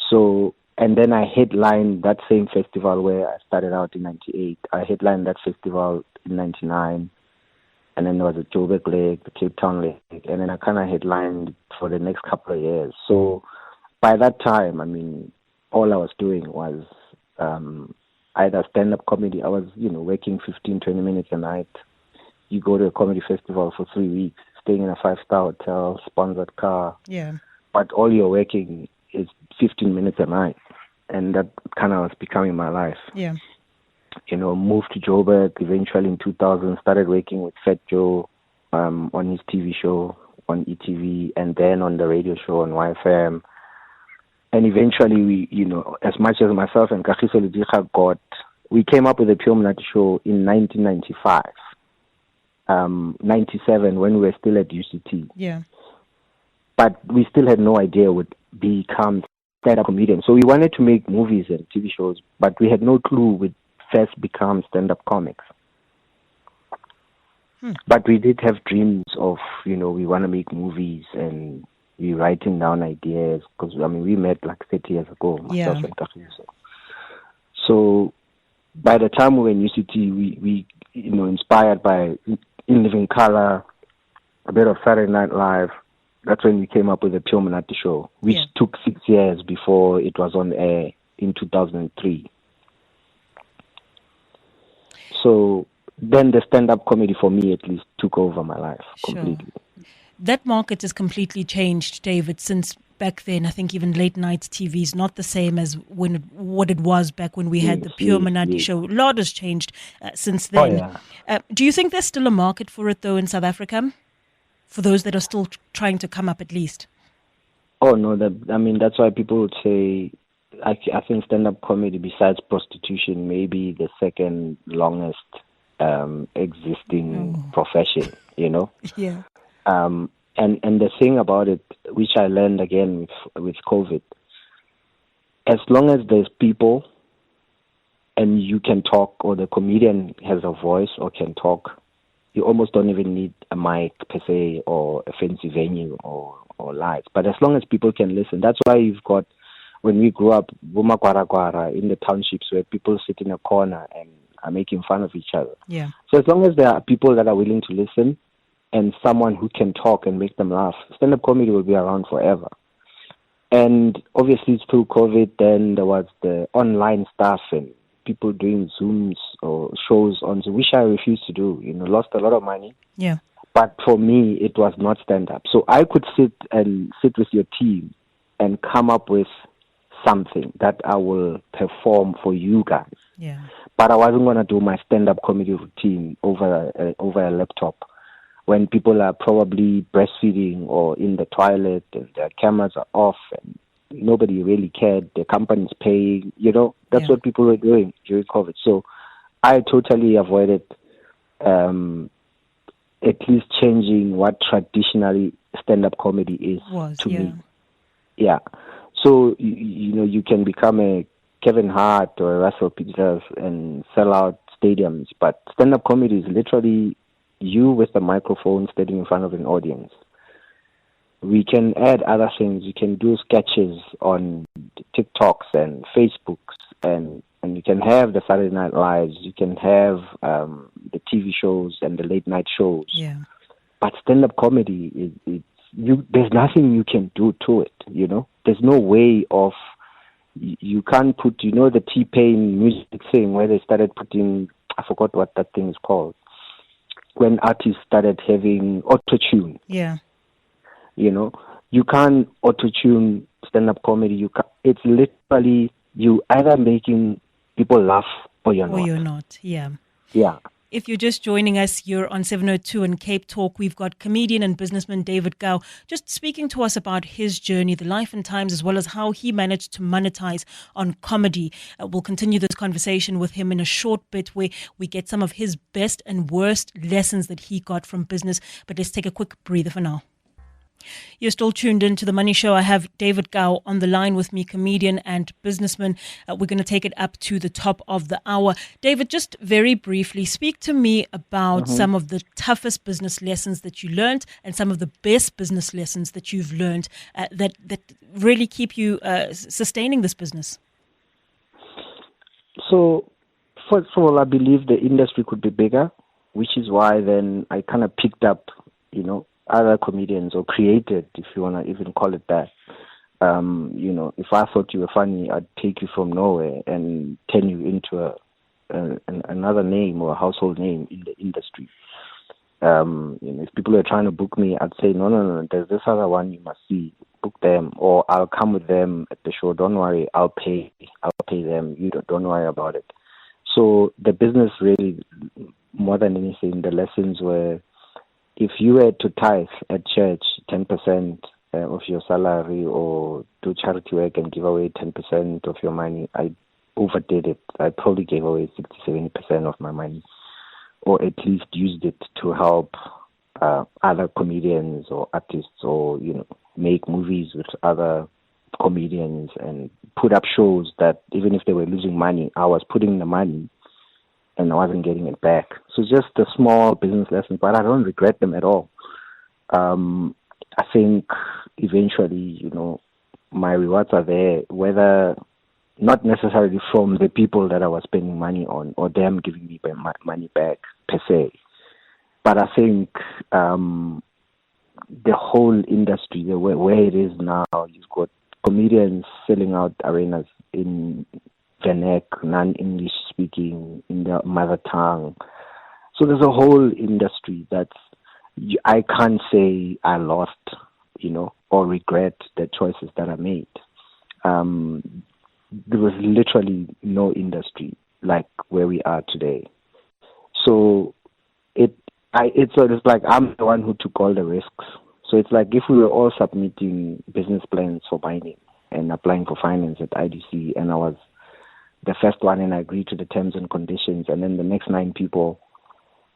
So, and then I headlined that same festival where I started out in 98. I headlined that festival in 99, and then there was the Joburg leg, the Cape Town leg, and then I kind of headlined for the next couple of years. So by that time, I mean, all I was doing was either stand-up comedy. I was, working 15, 20 minutes a night. You go to a comedy festival for 3 weeks, staying in a 5-star hotel, sponsored car. Yeah. But all you're working is 15 minutes a night. And that kind of was becoming my life. Yeah. Moved to Joburg eventually in 2000, started working with Fat Joe on his TV show on ETV, and then on the radio show on YFM. And eventually we, as much as myself and Kagiso Ledikga we came up with the Pure Mnati show in 1995, 97 when we were still at UCT. Yeah. But we still had no idea would become stand-up comedians. So we wanted to make movies and TV shows, but we had no clue we'd first become stand-up comics. But we did have dreams of, we want to make movies and we writing down ideas, because, we met like 30 years ago, myself and Kagiso. So by the time we were in UCT, we inspired by In Living Color, a bit of Saturday Night Live. That's when we came up with the Pure Mnati show, which took 6 years before it was on air in 2003. So then the stand-up comedy, for me at least, took over my life completely. That market has completely changed, David, since back then. I think even late night TV is not the same as what it was back when we had the Pure Mnati show. A lot has changed since then. Do you think there's still a market for it, though, in South Africa? For those that are still trying to come up, at least? Oh, no. That's why people would say, I think stand-up comedy, besides prostitution, may be the second longest existing profession, Yeah. And the thing about it, which I learned again with COVID, as long as there's people and you can talk, or the comedian has a voice or can talk, you almost don't even need a mic per se, or a fancy venue or lights. But as long as people can listen, that's why you've got, when we grew up, Bumakwara in the townships where people sit in a corner and are making fun of each other. Yeah. So as long as there are people that are willing to listen and someone who can talk and make them laugh, stand-up comedy will be around forever. And obviously through COVID, then there was the online stuff and people doing Zooms or shows on Zoom, which I refused to do, lost a lot of money. Yeah. But for me, it was not stand-up. So I could sit with your team and come up with something that I will perform for you guys. Yeah. But I wasn't going to do my stand-up comedy routine over a laptop when people are probably breastfeeding or in the toilet and their cameras are off and nobody really cared. The company's paying, that's what people were doing during COVID. So I totally avoided at least changing what traditionally stand-up comedy is to me. Yeah. So, you can become a Kevin Hart or a Russell Peters and sell out stadiums, but stand-up comedy is literally you with a microphone standing in front of an audience. We can add other things. You can do sketches on TikToks and Facebooks, and you can have the Saturday Night Lives. You can have the TV shows and the late night shows. Yeah. But stand-up comedy there's nothing you can do to it. There's no way of. You can't put, the T-Pain music thing where they started putting, I forgot what that thing is called, when artists started having auto-tune. Yeah. You can't auto-tune stand-up comedy. It's literally you either making people laugh or you're not. Or you're not, yeah. Yeah. If you're just joining us here on 702 and Cape Talk, we've got comedian and businessman David Gao just speaking to us about his journey, the life and times, as well as how he managed to monetize on comedy. We'll continue this conversation with him in a short bit where we get some of his best and worst lessons that he got from business. But let's take a quick breather for now. You're still tuned in to The Money Show. I have David Gao on the line with me, comedian and businessman. We're going to take it up to the top of the hour. David, just very briefly, speak to me about some of the toughest business lessons that you learned and some of the best business lessons that you've learned that really keep you sustaining this business. So, first of all, I believe the industry could be bigger which is why then I kind of picked up, other comedians, or created, if you want to even call it that. If I thought you were funny, I'd take you from nowhere and turn you into another name or a household name in the industry. If people are trying to book me, I'd say, no, there's this other one you must see. Book them, or I'll come with them at the show. Don't worry, I'll pay them. You don't worry about it. So the business really, more than anything, the lessons were, if you were to tithe at church 10% of your salary, or do charity work and give away 10% of your money, I overdid it. I probably gave away 60-70% of my money, or at least used it to help other comedians or artists, or make movies with other comedians and put up shows that even if they were losing money, I was putting the money and I wasn't getting it back. So just a small business lesson, but I don't regret them at all. I think eventually, my rewards are there, whether not necessarily from the people that I was spending money on, or them giving me my money back per se. But I think the whole industry, where it is now, you've got comedians selling out arenas in Vernac, non-English speaking, in their mother tongue. So there's a whole industry I can't say I lost, or regret the choices that I made. There was literally no industry like where we are today. So it's like I'm the one who took all the risks. So it's like if we were all submitting business plans for mining and applying for finance at IDC, and I was the first one and I agreed to the terms and conditions, and then the next 9 people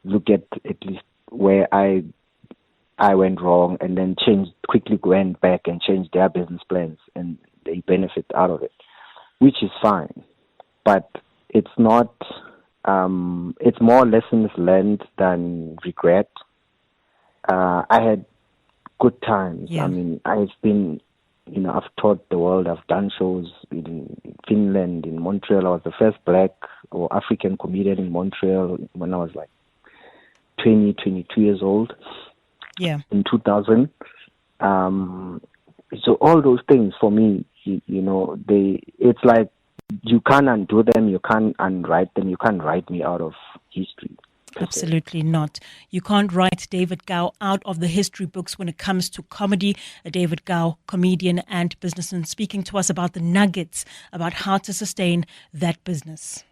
look at least where I went wrong, and then quickly went back and changed their business plans, and they benefit out of it, which is fine. But it's not, it's more lessons learned than regret. I had good times. Yeah. I mean, I've been, I've taught the world. I've done shows in Finland, in Montreal. I was the first Black or African comedian in Montreal when I was like 22 years old. Yeah. In 2000. So all those things for me, it's like you can't undo them, you can't unwrite them, you can't write me out of history. Absolutely not. You can't write David Gow out of the history books when it comes to comedy. David Gow, comedian and businessman, speaking to us about the nuggets about how to sustain that business.